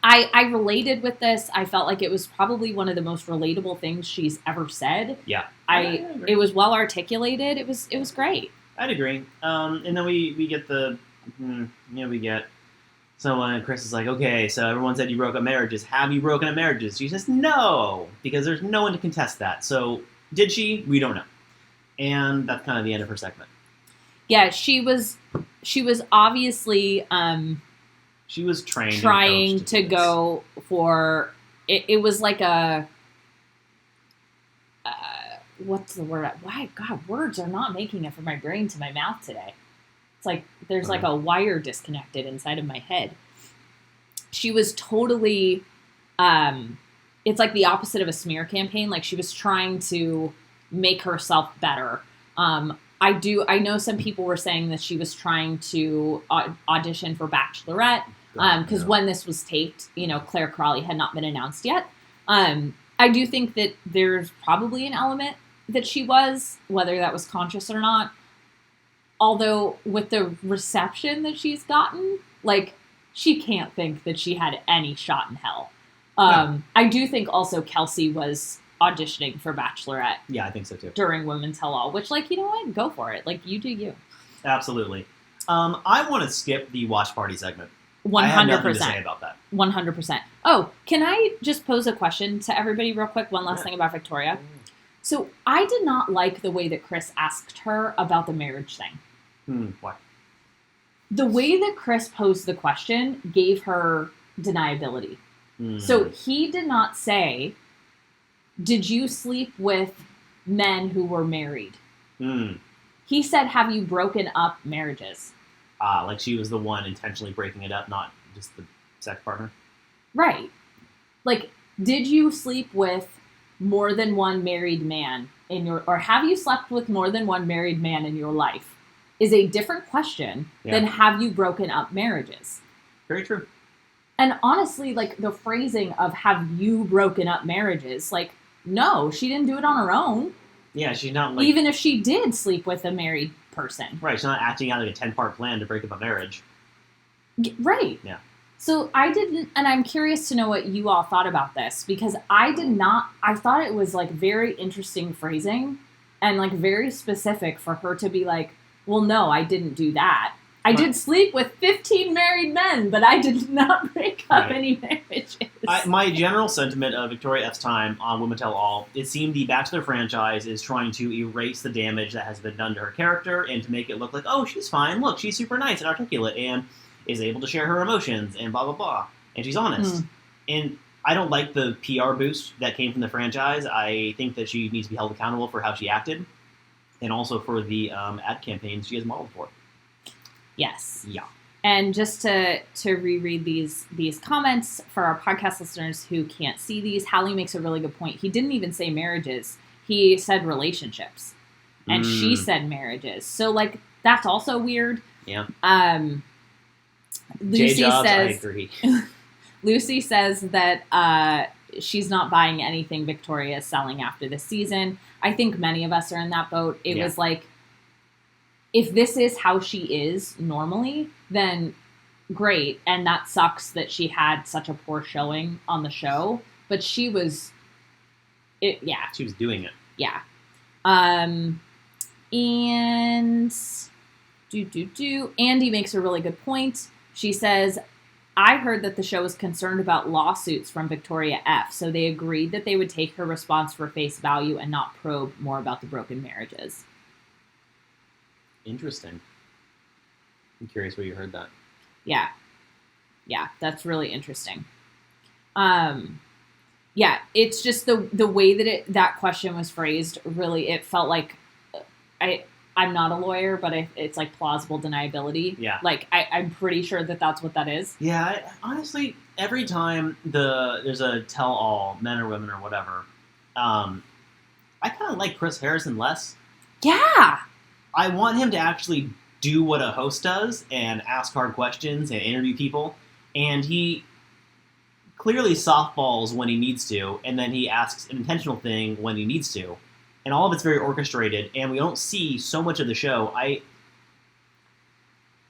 I related with this. I felt like it was probably one of the most relatable things she's ever said. Yeah. It was well articulated. It was great. I'd agree. And then we get we get someone, Chris is like, okay, so everyone said you broke up marriages. Have you broken up marriages? She says, no, because there's no one to contest that. So did she? We don't know. And that's kind of the end of her segment. Yeah, she was obviously she was trying to go for it was like a what's the word? Why, God, words are not making it from my brain to my mouth today. It's like there's like a wire disconnected inside of my head. She was totally, it's like the opposite of a smear campaign. Like, she was trying to make herself better. I know some people were saying that she was trying to audition for Bachelorette, because when this was taped, Claire Crawley had not been announced yet. I do think that there's probably an element that she was, whether that was conscious or not. Although with the reception that she's gotten, like, she can't think that she had any shot in hell. No. I do think also Kelsey was auditioning for Bachelorette. Yeah, I think so too. During Women's Tell All, which, like, you know what? Go for it. Like, you do you. Absolutely. I want to skip the watch party segment. 100%. I have nothing to say about that. 100%. Oh, can I just pose a question to everybody real quick? One last thing about Victoria. So I did not like the way that Chris asked her about the marriage thing. Why? The way that Chris posed the question gave her deniability. So he did not say, did you sleep with men who were married? He said, have you broken up marriages? Like she was the one intentionally breaking it up, not just the sex partner? Right. Like, did you sleep with more than one married man or have you slept with more than one married man in your life? Is a different question than have you broken up marriages? Very true. And honestly, like, the phrasing of have you broken up marriages, like, no, she didn't do it on her own. Yeah, she's not like... Even if she did sleep with a married person. Right, she's not acting out like a 10-part plan to break up a marriage. Right. Yeah. So I didn't, and I'm curious to know what you all thought about this, because I thought it was, like, very interesting phrasing and like very specific for her to be like, well, no, I didn't do that. I did sleep with 15 married men, but I did not break up any marriages. My general sentiment of Victoria F's time on Women Tell All, it seemed the Bachelor franchise is trying to erase the damage that has been done to her character and to make it look like, oh, she's fine. Look, she's super nice and articulate and is able to share her emotions and blah, blah, blah. And she's honest. And I don't like the PR boost that came from the franchise. I think that she needs to be held accountable for how she acted and also for the ad campaigns she has modeled for. Yes. Yeah. And just to reread these comments for our podcast listeners who can't see these, Hallie makes a really good point. He didn't even say marriages. He said relationships. And she said marriages. So, like, that's also weird. Yeah. Lucy J-Jobs, says, I agree. Lucy says that she's not buying anything Victoria is selling after this season. I think many of us are in that boat. It was like, if this is how she is normally, then great. And that sucks that she had such a poor showing on the show. But she was, She was doing it. Yeah. And Andy makes a really good point. She says, I heard that the show was concerned about lawsuits from Victoria F. So they agreed that they would take her response for face value and not probe more about the broken marriages. Interesting. I'm curious where you heard that. Yeah, that's really interesting. It's just the way that that question was phrased. Really, it felt like I'm not a lawyer, but it's like plausible deniability. Yeah, like I'm pretty sure that that's what that is. Yeah, honestly, every time there's a tell-all, men or women or whatever, I kind of like Chris Harrison less. Yeah. I want him to actually do what a host does and ask hard questions and interview people. And he clearly softballs when he needs to, and then he asks an intentional thing when he needs to. And all of it's very orchestrated, and we don't see so much of the show. I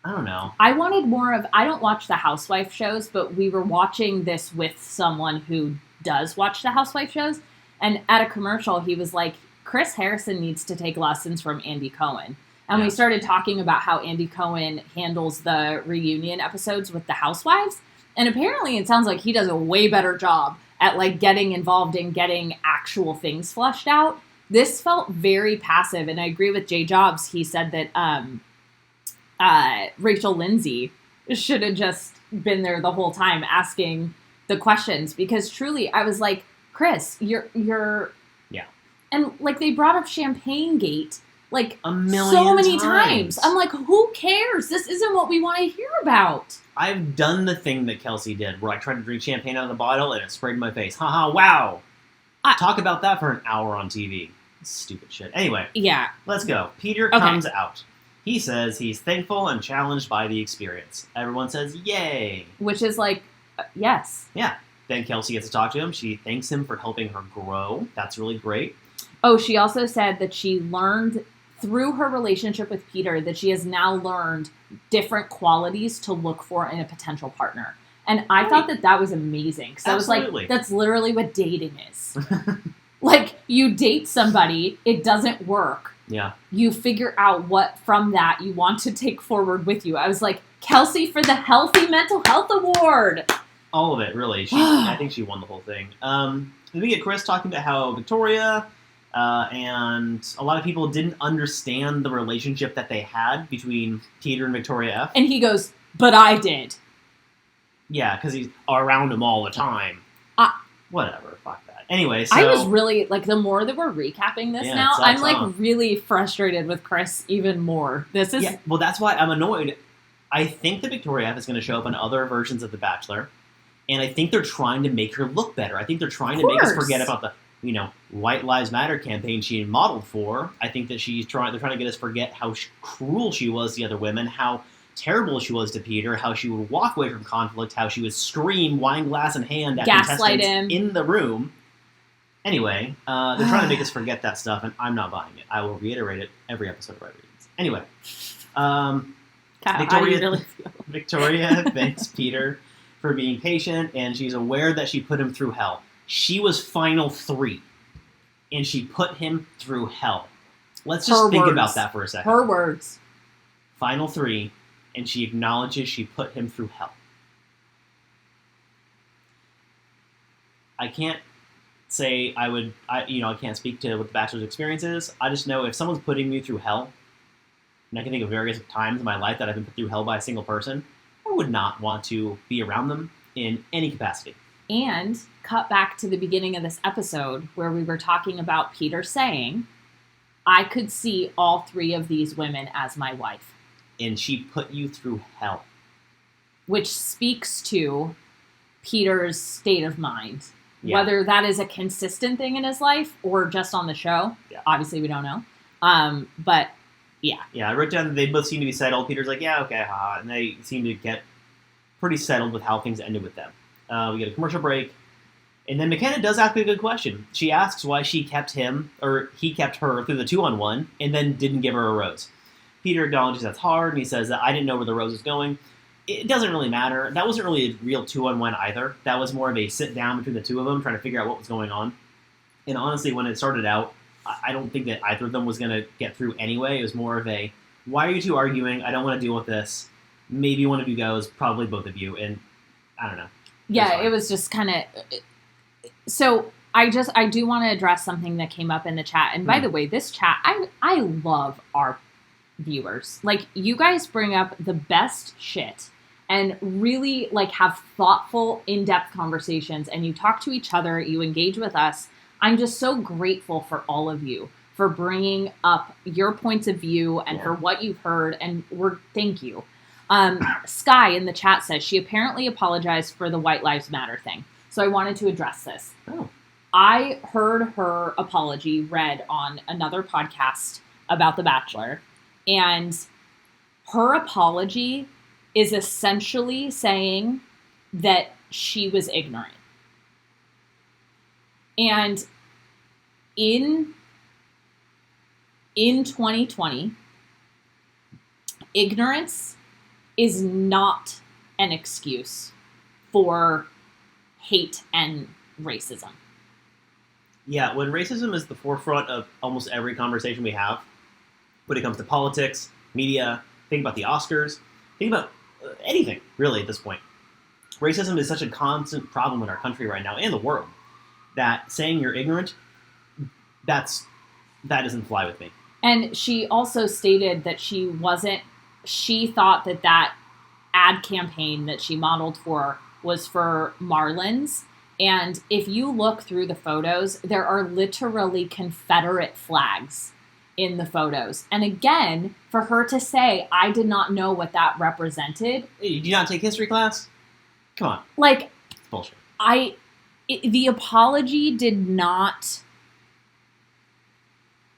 don't know. I wanted more of... I don't watch the housewife shows, but we were watching this with someone who does watch the housewife shows. And at a commercial, he was like, Chris Harrison needs to take lessons from Andy Cohen. And we started talking about how Andy Cohen handles the reunion episodes with the housewives. And apparently it sounds like he does a way better job at like getting involved in getting actual things fleshed out. This felt very passive. And I agree with Jay Jobs. He said that Rachel Lindsay should have just been there the whole time asking the questions. Because truly, I was like, Chris, you're and, like, they brought up Champagne Gate, like, a million so many times. I'm like, who cares? This isn't what we want to hear about. I've done the thing that Kelsey did, where I tried to drink champagne out of the bottle, and it sprayed in my face. Haha, wow. Talk about that for an hour on TV. Stupid shit. Anyway. Yeah. Let's go. Peter comes out. He says he's thankful and challenged by the experience. Everyone says, yay. Which is like, yes. Yeah. Then Kelsey gets to talk to him. She thanks him for helping her grow. That's really great. Oh, she also said that she learned through her relationship with Peter that she has now learned different qualities to look for in a potential partner. And I thought that was amazing. Because I was like, that's literally what dating is. Like, you date somebody, it doesn't work. Yeah. You figure out what from that you want to take forward with you. I was like, Kelsey for the Healthy Mental Health Award. All of it, really. I think she won the whole thing. Then we get Chris talking about how Victoria... and a lot of people didn't understand the relationship that they had between Peter and Victoria F. And he goes, but I did. Yeah, because he's around him all the time. Whatever, fuck that. Anyway, so... I was really, like, the more that we're recapping this now, I'm, like, really frustrated with Chris even more. This is... Yeah, well, that's why I'm annoyed. I think that Victoria F is going to show up in other versions of The Bachelor, and I think they're trying to make her look better. I think they're trying to make us forget about the... White Lives Matter campaign she modeled for. I think that they're trying to get us forget how cruel she was to the other women, how terrible she was to Peter, how she would walk away from conflict, how she would scream wine glass in hand at contestants in the room. Anyway, they're trying to make us forget that stuff, and I'm not buying it. I will reiterate it every episode of Right Readings. Anyway, Victoria thanks Peter for being patient, and she's aware that she put him through hell. She was final 3, and she put him through hell. Let's just Her think words. about that for a second. Her words. Final 3, and she acknowledges she put him through hell. I can't say I can't speak to what the Bachelor's experience is. I just know if someone's putting me through hell, and I can think of various times in my life that I've been put through hell by a single person, I would not want to be around them in any capacity. And cut back to the beginning of this episode where we were talking about Peter saying, I could see all 3 of these women as my wife. And she put you through hell. Which speaks to Peter's state of mind. Yeah. Whether that is a consistent thing in his life or just on the show. Yeah. Obviously, we don't know. But, yeah. Yeah, I wrote down they both seem to be settled. Peter's like, yeah, okay, haha. And they seem to get pretty settled with how things ended with them. We get a commercial break. And then McKenna does ask a good question. She asks why she kept him, or he kept her through the 2-on-1 and then didn't give her a rose. Peter acknowledges that's hard, and he says that I didn't know where the rose was going. It doesn't really matter. That wasn't really a real 2-on-1 either. That was more of a sit down between the two of them, trying to figure out what was going on. And honestly, when it started out, I don't think that either of them was going to get through anyway. It was more of a, why are you two arguing? I don't want to deal with this. Maybe one of you goes, probably both of you, and I don't know. Yeah, it was just kind of... So, I do want to address something that came up in the chat. And by the way, this chat, I love our viewers. Like, you guys bring up the best shit and really, like, have thoughtful, in-depth conversations. And you talk to each other, you engage with us. I'm just so grateful for all of you for bringing up your points of view and for what you've heard. And thank you. Sky in the chat says she apparently apologized for the White Lives Matter thing. So I wanted to address this. Oh. I heard her apology read on another podcast about The Bachelor. And her apology is essentially saying that she was ignorant. And in 2020, ignorance is not an excuse for hate and racism. Yeah, when racism is the forefront of almost every conversation we have, when it comes to politics, media, think about the Oscars, think about anything, really, at this point. Racism is such a constant problem in our country right now, and the world, that saying you're ignorant, that doesn't fly with me. And she also stated that she thought that ad campaign that she modeled for was for Marlins. And if you look through the photos, there are literally Confederate flags in the photos. And again, for her to say, I did not know what that represented. Hey, did you not take history class? Come on. Like, It's bullshit. The apology did not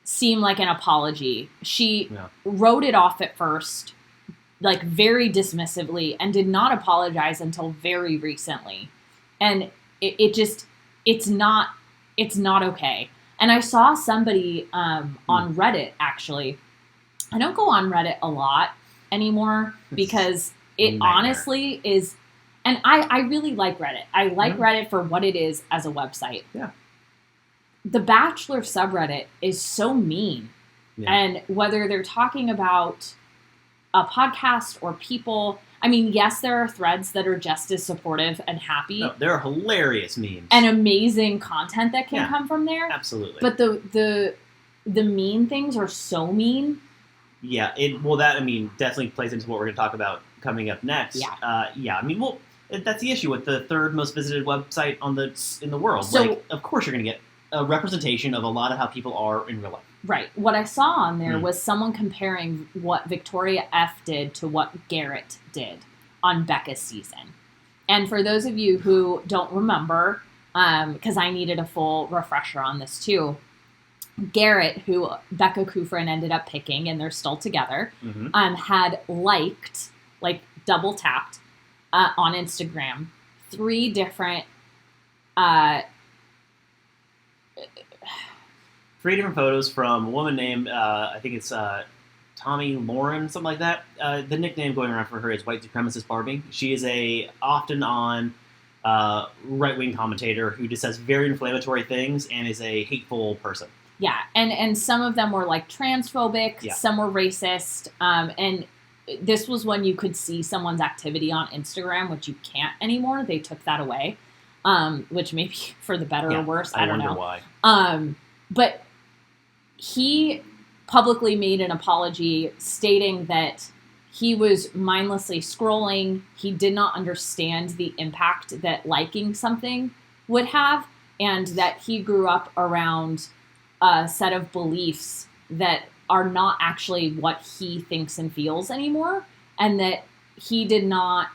seem like an apology. She wrote it off at first, like very dismissively, and did not apologize until very recently. And it's not okay. And I saw somebody on Reddit, actually. I don't go on Reddit a lot anymore because it honestly is, and I really like Reddit. I like Reddit for what it is as a website. Yeah. The Bachelor subreddit is so mean. Yeah. And whether they're talking about a podcast or people, I mean, yes, there are threads that are just as supportive and happy. No, there are hilarious memes. And amazing content that can come from there. Absolutely. But the mean things are so mean. Yeah, definitely plays into what we're going to talk about coming up next. Yeah. That's the issue with the third most visited website in the world. So, of course you're going to get a representation of a lot of how people are in real life. Right. What I saw on there was someone comparing what Victoria F did to what Garrett did on Becca's season. And for those of you who don't remember, because I needed a full refresher on this too, Garrett, who Becca Kufrin ended up picking, and they're still together, had liked, like double tapped, on Instagram, 3 different 3 different photos from a woman named, I think it's Tommy Lauren, something like that. The nickname going around for her is White Supremacist Barbie. She is a often on right-wing commentator who just says very inflammatory things and is a hateful person. Yeah, and some of them were like transphobic, Yeah. some were racist, and this was when you could see someone's activity on Instagram, which you can't anymore. They took that away, which maybe for the better or worse. I don't know why. But he publicly made an apology stating that he was mindlessly scrolling. He did not understand the impact that liking something would have, and that he grew up around a set of beliefs that are not actually what he thinks and feels anymore, and that he did not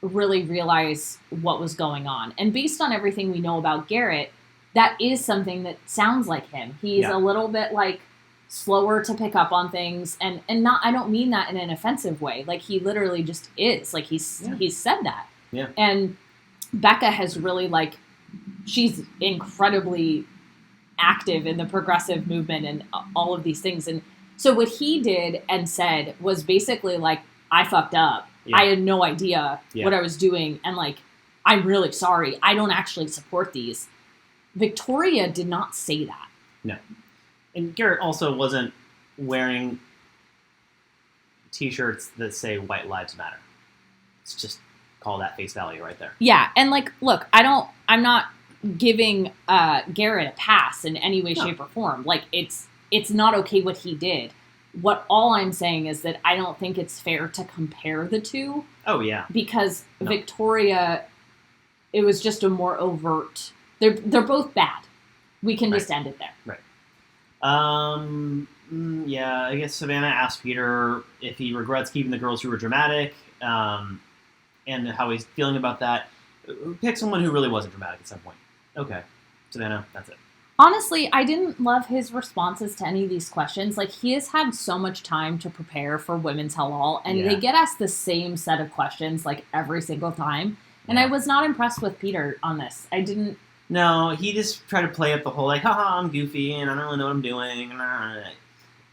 really realize what was going on. And based on everything we know about Garrett, that is something that sounds like him. He's a little bit like slower to pick up on things, and not, I don't mean that in an offensive way. Like, he literally just is. Like, he's said that. Yeah. And Becca has really, like, she's incredibly active in the progressive movement and all of these things. And so what he did and said was basically like, I fucked up. Yeah. I had no idea what I was doing. And like, I'm really sorry. I don't actually support these. Victoria did not say that. No. And Garrett also wasn't wearing t-shirts that say White Lives Matter. Let's just call that face value right there. Yeah. And like, look, I'm not giving Garrett a pass in any way, shape, or form. Like, it's not okay what he did. What all I'm saying is that I don't think it's fair to compare the two. Oh, yeah. Because Victoria, it was just a more overt... They're both bad. We can just end it there. Right. Yeah, I guess Savannah asked Peter if he regrets keeping the girls who were dramatic, and how he's feeling about that. Pick someone who really wasn't dramatic at some point. Okay. Savannah, that's it. Honestly, I didn't love his responses to any of these questions. Like, he has had so much time to prepare for Women's Tell All, and they get asked the same set of questions, like, every single time. And I was not impressed with Peter on this. I didn't... No, he just tried to play up the whole, like, haha, I'm goofy, and I don't really know what I'm doing.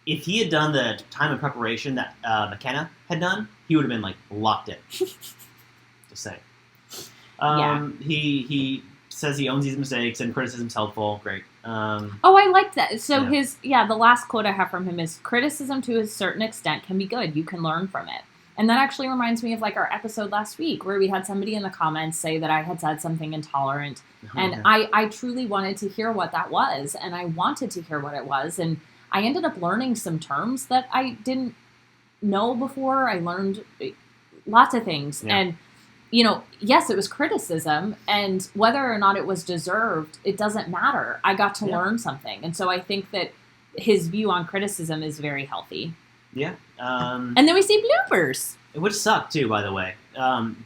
If he had done the time of preparation that McKenna had done, he would have been, like, locked in. Just saying. He says he owns these mistakes and criticism's helpful. Great. I liked that. So the last quote I have from him is, criticism to a certain extent can be good. You can learn from it. And that actually reminds me of like our episode last week where we had somebody in the comments say that I had said something intolerant. And I truly wanted to hear what that was. And I wanted to hear what it was. And I ended up learning some terms that I didn't know before. I learned lots of things. Yeah. And, you know, yes, it was criticism. And whether or not it was deserved, it doesn't matter. I got to learn something. And so I think that his view on criticism is very healthy. Yeah. And then we see bloopers. Which suck, too, by the way.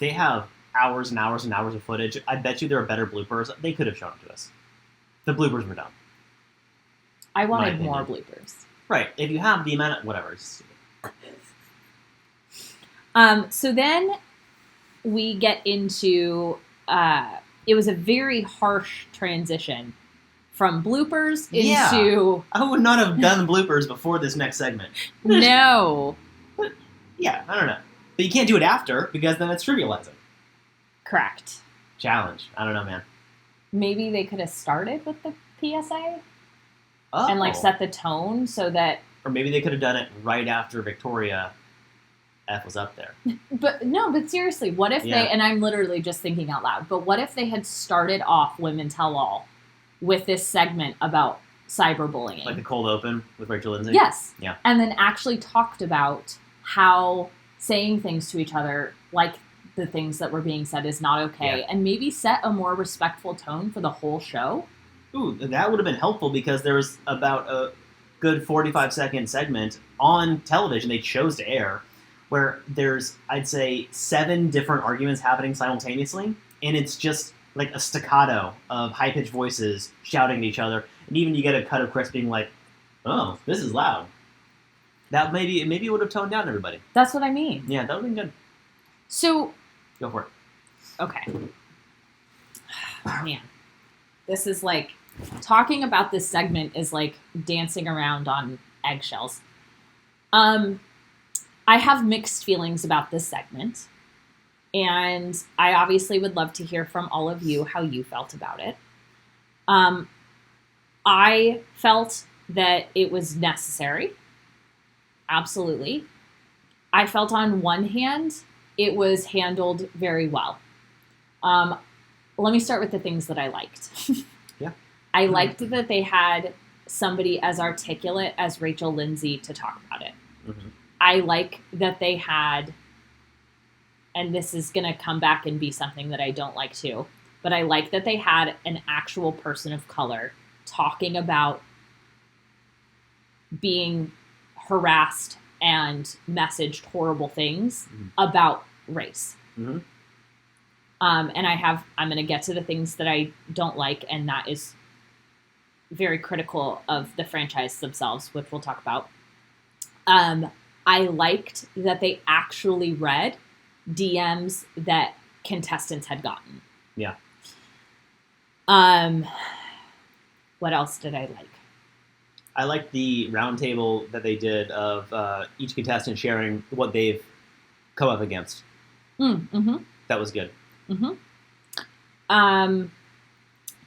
They have hours and hours and hours of footage. I bet you there are better bloopers. They could have shown them to us. The bloopers were dumb. I wanted more bloopers. Right. If you have the amount of... Whatever. So then we get into... it was a very harsh transition from bloopers into... I would not have done the bloopers before this next segment. No. But, yeah, I don't know. But you can't do it after, because then it's trivializing. Correct. Challenge. I don't know, man. Maybe they could have started with the PSA? And, like, set the tone so that... Or maybe they could have done it right after Victoria F was up there. But seriously, what if they... And I'm literally just thinking out loud. But what if they had started off Women Tell All with this segment about cyberbullying? Like the cold open with Rachel Lindsay? Yes. Yeah. And then actually talked about how saying things to each other, like the things that were being said, is not okay. Yeah. And maybe set a more respectful tone for the whole show. Ooh, that would have been helpful because there was about a good 45-second segment on television they chose to air where there's, I'd say, 7 different arguments happening simultaneously. And it's just like a staccato of high-pitched voices shouting at each other. And even you get a cut of Chris being like, oh, this is loud. That maybe it would have toned down everybody. That's what I mean. Yeah, that would have been good. So... Go for it. Okay. Man. This is like... Talking about this segment is like dancing around on eggshells. I have mixed feelings about this segment. And I obviously would love to hear from all of you how you felt about it. I felt that it was necessary. Absolutely. I felt on one hand, it was handled very well. Let me start with the things that I liked. Yeah. I liked that they had somebody as articulate as Rachel Lindsay to talk about it. Mm-hmm. I like that they had, and this is going to come back and be something that I don't like too, but I like that they had an actual person of color talking about being harassed and messaged horrible things about race. Mm-hmm. And I'm going to get to the things that I don't like, and that is very critical of the franchise themselves, which we'll talk about. I liked that they actually read DMs that contestants had gotten. Yeah. What else did I like? I liked the roundtable that they did of each contestant sharing what they've come up against. Mm-hmm. That was good. Mm-hmm.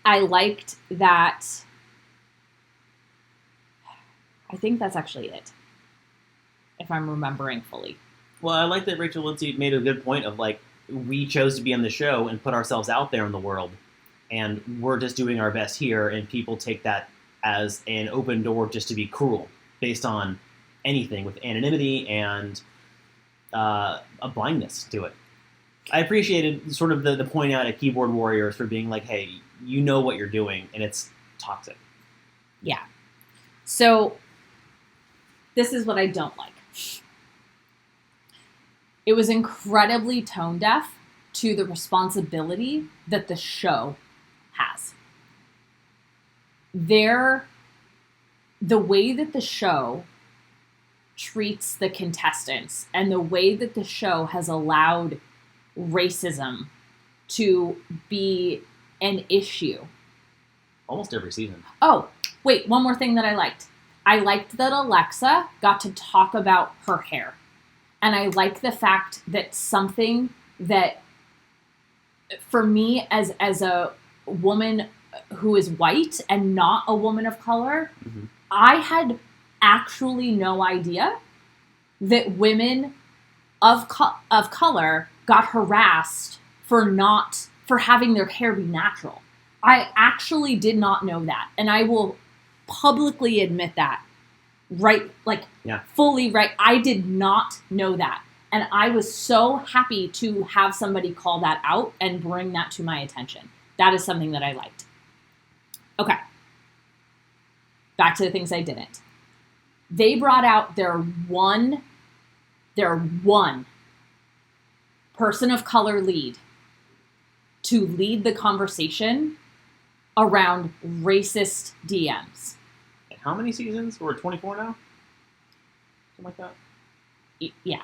I liked that. I think that's actually it, if I'm remembering fully. Well, I like that Rachel Lindsay made a good point of, like, we chose to be on the show and put ourselves out there in the world, and we're just doing our best here, and people take that as an open door just to be cruel, based on anything with anonymity and a blindness to it. I appreciated sort of the point out at Keyboard Warriors for being like, hey, you know what you're doing, and it's toxic. Yeah. So, this is what I don't like. It was incredibly tone deaf to the responsibility that the show has. The way that the show treats the contestants and the way that the show has allowed racism to be an issue. Almost every season. Oh, wait, one more thing that I liked. I liked that Alexa got to talk about her hair. And I like the fact that something that, for me, as a woman who is white and not a woman of color, mm-hmm. I had actually no idea that women of color got harassed for having their hair be natural. I actually did not know that. And I will publicly admit that. Fully right. I did not know that. And I was so happy to have somebody call that out and bring that to my attention. That is something that I liked. Okay. Back to the things I didn't. They brought out their one person of color lead to lead the conversation around racist DMs. How many seasons? We're 24 now? Something like that? Yeah.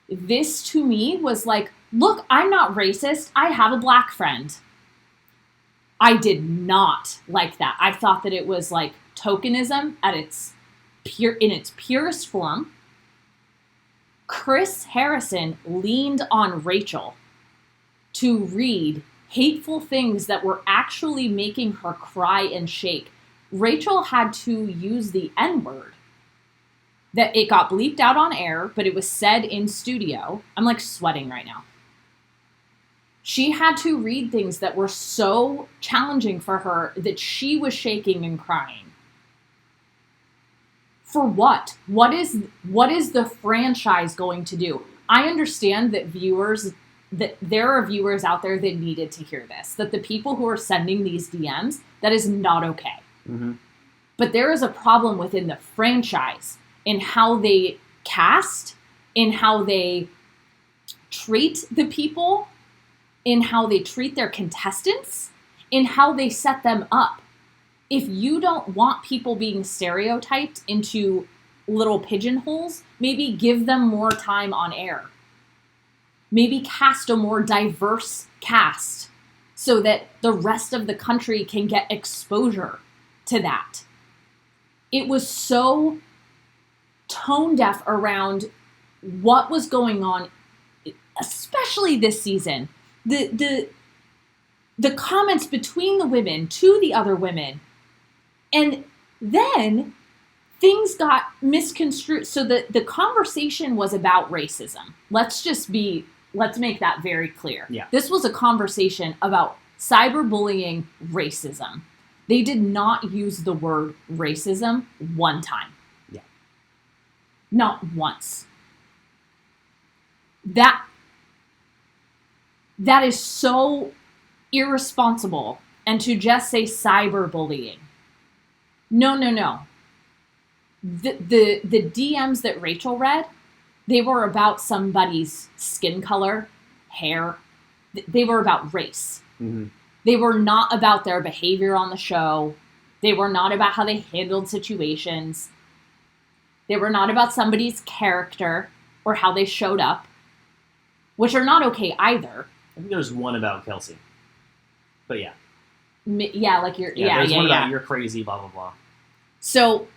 This, to me, was like, look, I'm not racist. I have a black friend. I did not like that. I thought that it was like tokenism in its purest form. Chris Harrison leaned on Rachel to read hateful things that were actually making her cry and shake. Rachel had to use the N-word. That it got bleeped out on air, but it was said in studio. I'm like sweating right now. She had to read things that were so challenging for her that she was shaking and crying. For what? What is the franchise going to do? I understand that there are viewers out there that needed to hear this. That the people who are sending these DMs, that is not okay. Mm-hmm. But there is a problem within the franchise in how they cast, in how they treat the people, in how they treat their contestants, in how they set them up. If you don't want people being stereotyped into little pigeonholes, maybe give them more time on air. Maybe cast a more diverse cast so that the rest of the country can get exposure to that. It was so tone deaf around what was going on, especially this season. The comments between the women to the other women, and Then things got misconstrued. So the conversation was about racism. Let's make that very clear. Yeah. This was a conversation about cyberbullying, racism. They did not use the word racism one time. Yeah. Not once. That is so irresponsible. And to just say cyberbullying. No. The DMs that Rachel read, they were about somebody's skin color, hair. They were about race. Mm-hmm. They were not about their behavior on the show. They were not about how they handled situations. They were not about somebody's character or how they showed up, which are not okay either. I think there's one about Kelsey. But yeah. Yeah, like you're... Yeah, there's one about you're crazy, blah, blah, blah. So...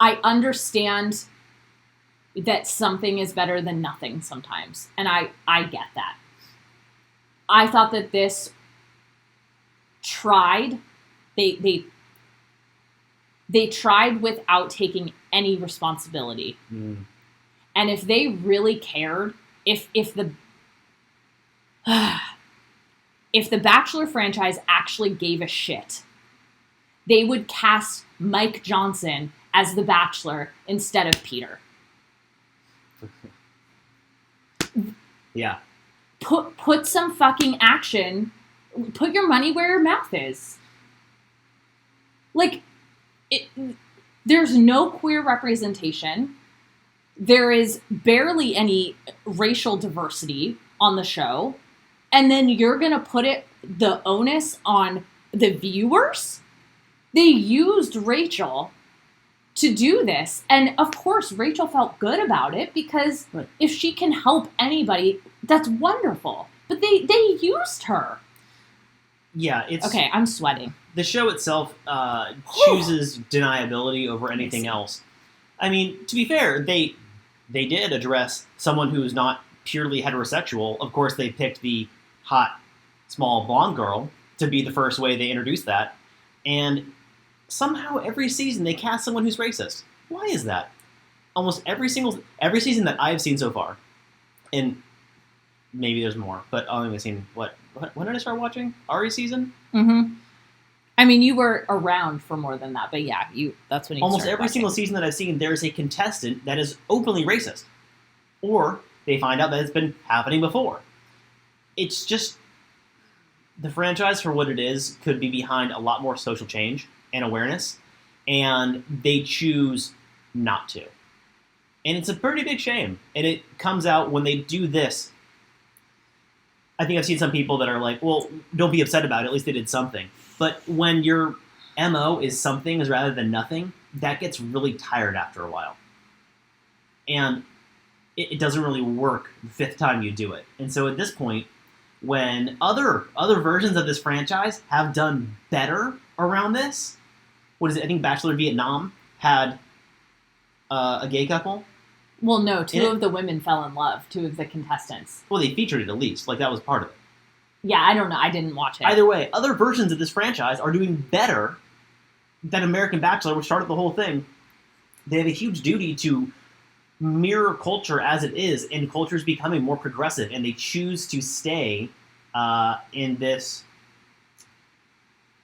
I understand that something is better than nothing sometimes. And I get that. I thought that this tried. They tried without taking any responsibility. Mm. And if they really cared, if the Bachelor franchise actually gave a shit, they would cast Mike Johnson as the Bachelor instead of Peter. Yeah. Put some fucking action. Put your money where your mouth is. Like, there's no queer representation. There is barely any racial diversity on the show. And then you're going to put the onus on the viewers? They used Rachel to do this. And of course, Rachel felt good about it because if she can help anybody, that's wonderful. But they used her. Yeah, it's... Okay, I'm sweating. The show itself chooses deniability over anything else. I mean, to be fair, they did address someone who's not purely heterosexual. Of course, they picked the hot, small, blonde girl to be the first way they introduced that. And somehow every season they cast someone who's racist. Why is that? Almost every season that I've seen so far, and maybe there's more, but I've only seen, when did I start watching? Ari's season? Mm-hmm. I mean, you were around for more than that, but yeah, that's when you almost started every watching. single season that I've seen, there's a contestant that is openly racist. Or they find out that it's been happening before. It's just, the franchise, for what it is, could be behind a lot more social change and awareness, and they choose not to. And it's a pretty big shame. And it comes out when they do this. I think I've seen some people that are like, well, don't be upset about it, at least they did something. But when your MO is something rather than nothing, that gets really tired after a while. And it doesn't really work the fifth time you do it. And so at this point, when other versions of this franchise have done better around this, what is it? I think Bachelor Vietnam had a gay couple. Well, no, two of the women fell in love, two of the contestants. Well, they featured it at least. Like, that was part of it. Yeah, I don't know. I didn't watch it. Either way, other versions of this franchise are doing better than American Bachelor, which started the whole thing. They have a huge duty to mirror culture as it is, and culture is becoming more progressive, and they choose to stay in this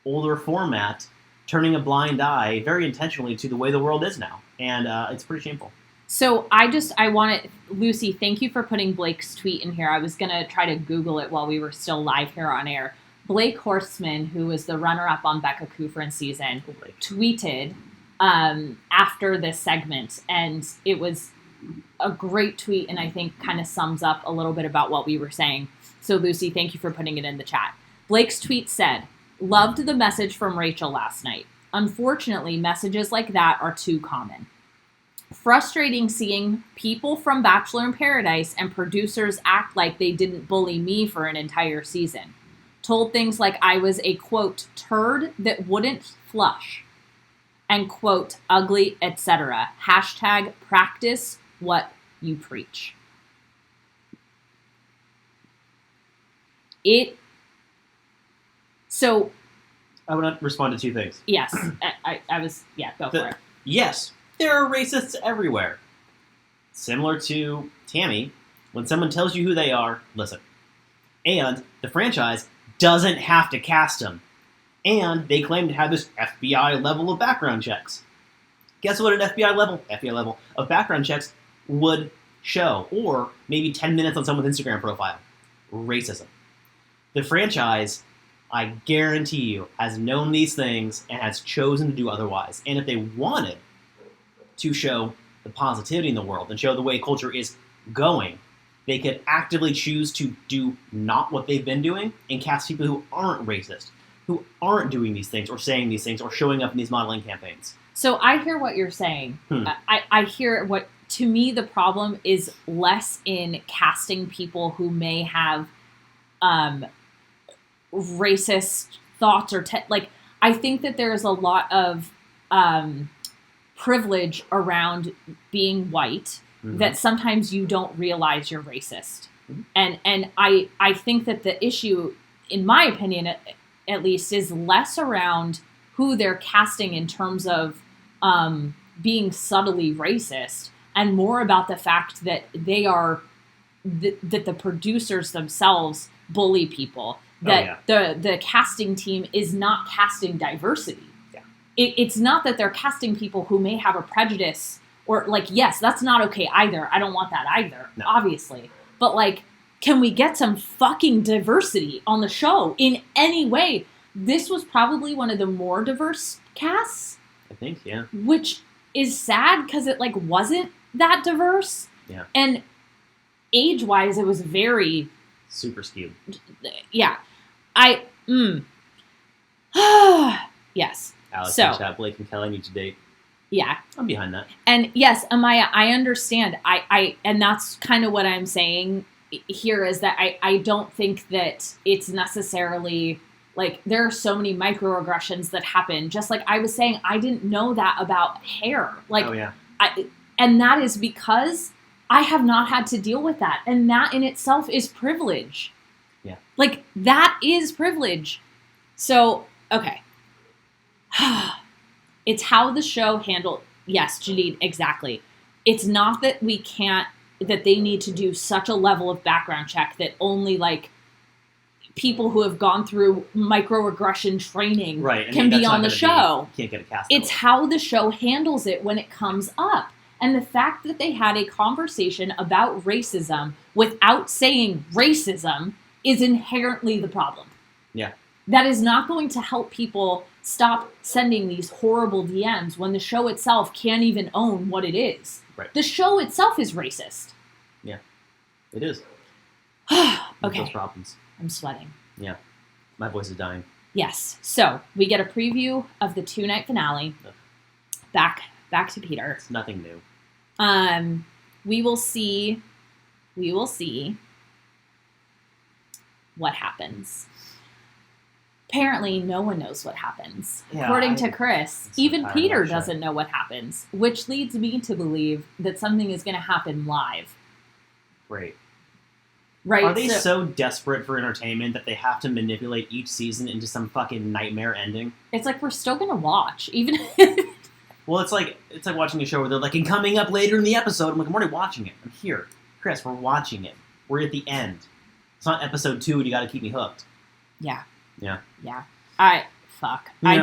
older format, turning a blind eye very intentionally to the way the world is now. And it's pretty shameful. So I wanted, Lucy, thank you for putting Blake's tweet in here. I was going to try to Google it while we were still live here on air. Blake Horstman, who was the runner-up on Becca Kufrin's season, tweeted after this segment, and it was a great tweet, and I think kind of sums up a little bit about what we were saying. So, Lucy, thank you for putting it in the chat. Blake's tweet said, "Loved the message from Rachel last night. Unfortunately, messages like that are too common. Frustrating seeing people from Bachelor in Paradise and producers act like they didn't bully me for an entire season. Told things like I was a, quote, turd that wouldn't flush, and, quote, ugly, etc. Hashtag practice what you preach." So I want to respond to two things. yes, go for it. Yes, there are racists everywhere. Similar to Tammy, when someone tells you who they are, listen. And the franchise doesn't have to cast them. And they claim to have this FBI level of background checks. Guess what an FBI level of background checks would show? Or maybe 10 minutes on someone's Instagram profile. Racism. The franchise, I guarantee you, has known these things and has chosen to do otherwise. And if they wanted to show the positivity in the world and show the way culture is going, they could actively choose to do not what they've been doing and cast people who aren't racist, who aren't doing these things or saying these things or showing up in these modeling campaigns. So I hear what you're saying. I hear what, to me, the problem is less in casting people who may have racist thoughts or I think that there's a lot of privilege around being white that sometimes you don't realize you're racist. And I think that the issue, in my opinion at least, is less around who they're casting in terms of being subtly racist and more about the fact that they are that the producers themselves bully people. That the casting team is not casting diversity. Yeah. It's not that they're casting people who may have a prejudice or yes, that's not okay either. I don't want that either, obviously. But can we get some fucking diversity on the show in any way? This was probably one of the more diverse casts. I think, yeah. Which is sad because it wasn't that diverse. Yeah. And age-wise, it was very super skewed. Yeah. Yes. Alex and chat, Blake and Kelly need to date. Yeah. I'm behind that. And yes, Amaya, I understand. And that's kind of what I'm saying here is that I don't think that it's necessarily there are so many microaggressions that happen. Just like I was saying, I didn't know that about hair. Oh, yeah. And that is because I have not had to deal with that. And that in itself is privilege. Yeah. That is privilege. So, okay. It's how the show handled. Yes, Janine, exactly. It's not that that they need to do such a level of background check that only people who have gone through microaggression training can be on the show. Can't get a cast. It's how the show handles it when it comes up. And the fact that they had a conversation about racism without saying racism is inherently the problem. Yeah. That is not going to help people stop sending these horrible DMs when the show itself can't even own what it is. Right. The show itself is racist. Yeah. It is. Okay. Those problems. I'm sweating. Yeah. My voice is dying. Yes. So we get a preview of the 2-night finale. Back to Peter. It's nothing new. We will see what happens. Apparently, no one knows what happens. Yeah, according to Chris, even Peter doesn't know what happens, which leads me to believe that something is going to happen live. Great. Right. Are they so desperate for entertainment that they have to manipulate each season into some fucking nightmare ending? It's we're still going to watch, even. Well, it's like watching a show where they're and coming up later in the episode. I'm I'm already watching it. I'm here. Chris, we're watching it. We're at the end. It's not episode 2 and you gotta keep me hooked. Yeah. Yeah. Yeah. Fuck. Yeah.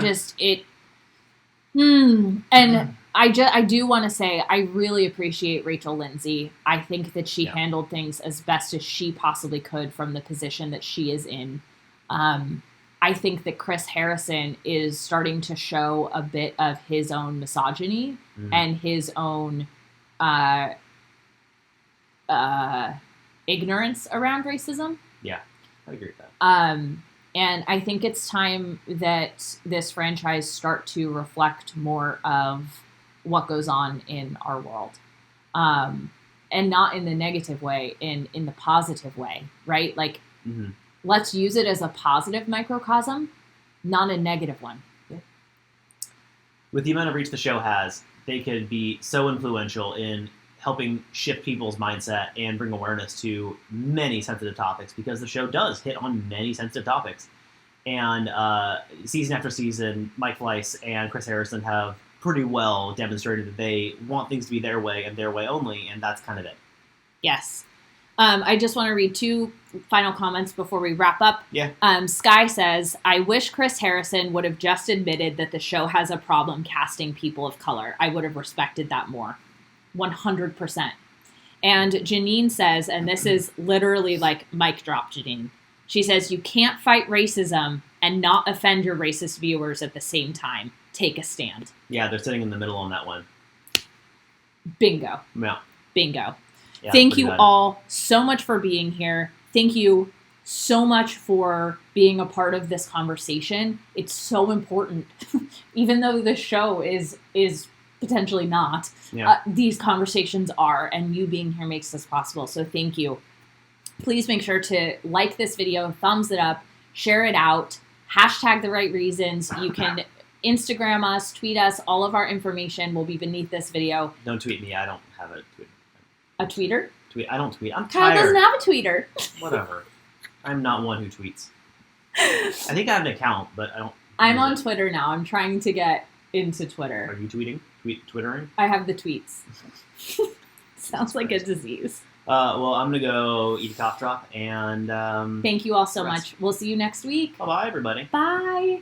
And I do want to say, I really appreciate Rachel Lindsay. I think that she handled things as best as she possibly could from the position that she is in. I think that Chris Harrison is starting to show a bit of his own misogyny and his own ignorance around racism. Yeah, I agree with that. And I think it's time that this franchise start to reflect more of what goes on in our world. And not in the negative way, in the positive way, right? Let's use it as a positive microcosm, not a negative one. Yeah. With the amount of reach the show has, they could be so influential in helping shift people's mindset and bring awareness to many sensitive topics, because the show does hit on many sensitive topics. And season after season, Mike Fleiss and Chris Harrison have pretty well demonstrated that they want things to be their way and their way only, and that's kind of it. Yes. I just want to read 2 final comments before we wrap up. Yeah. Sky says, I wish Chris Harrison would have just admitted that the show has a problem casting people of color. I would have respected that more. 100%. And Janine says, and this is literally like mic drop Janine. She says, you can't fight racism and not offend your racist viewers at the same time. Take a stand. Yeah, they're sitting in the middle on that one. Bingo. Yeah. Bingo. Yeah, Thank you bad. all so much for being here. Thank you so much for being a part of this conversation. It's so important. Even though the show is potentially not, these conversations are, and you being here makes this possible. So thank you. Please make sure to like this video, thumbs it up, share it out, hashtag the right reasons. You can Instagram us, tweet us. All of our information will be beneath this video. Don't tweet me. I don't have a tweet. A tweeter? I don't tweet. I'm Kyle tired. doesn't have a tweeter. Whatever. I'm not one who tweets. I think I have an account, but I don't. I'm on Twitter now. I'm trying to get into Twitter. Are you tweeting? Twittering? I have the tweets. Sounds like a disease. Well, I'm going to go eat a cough drop, and thank you all so rest. much. We'll see you next week. Bye-bye, everybody. Bye.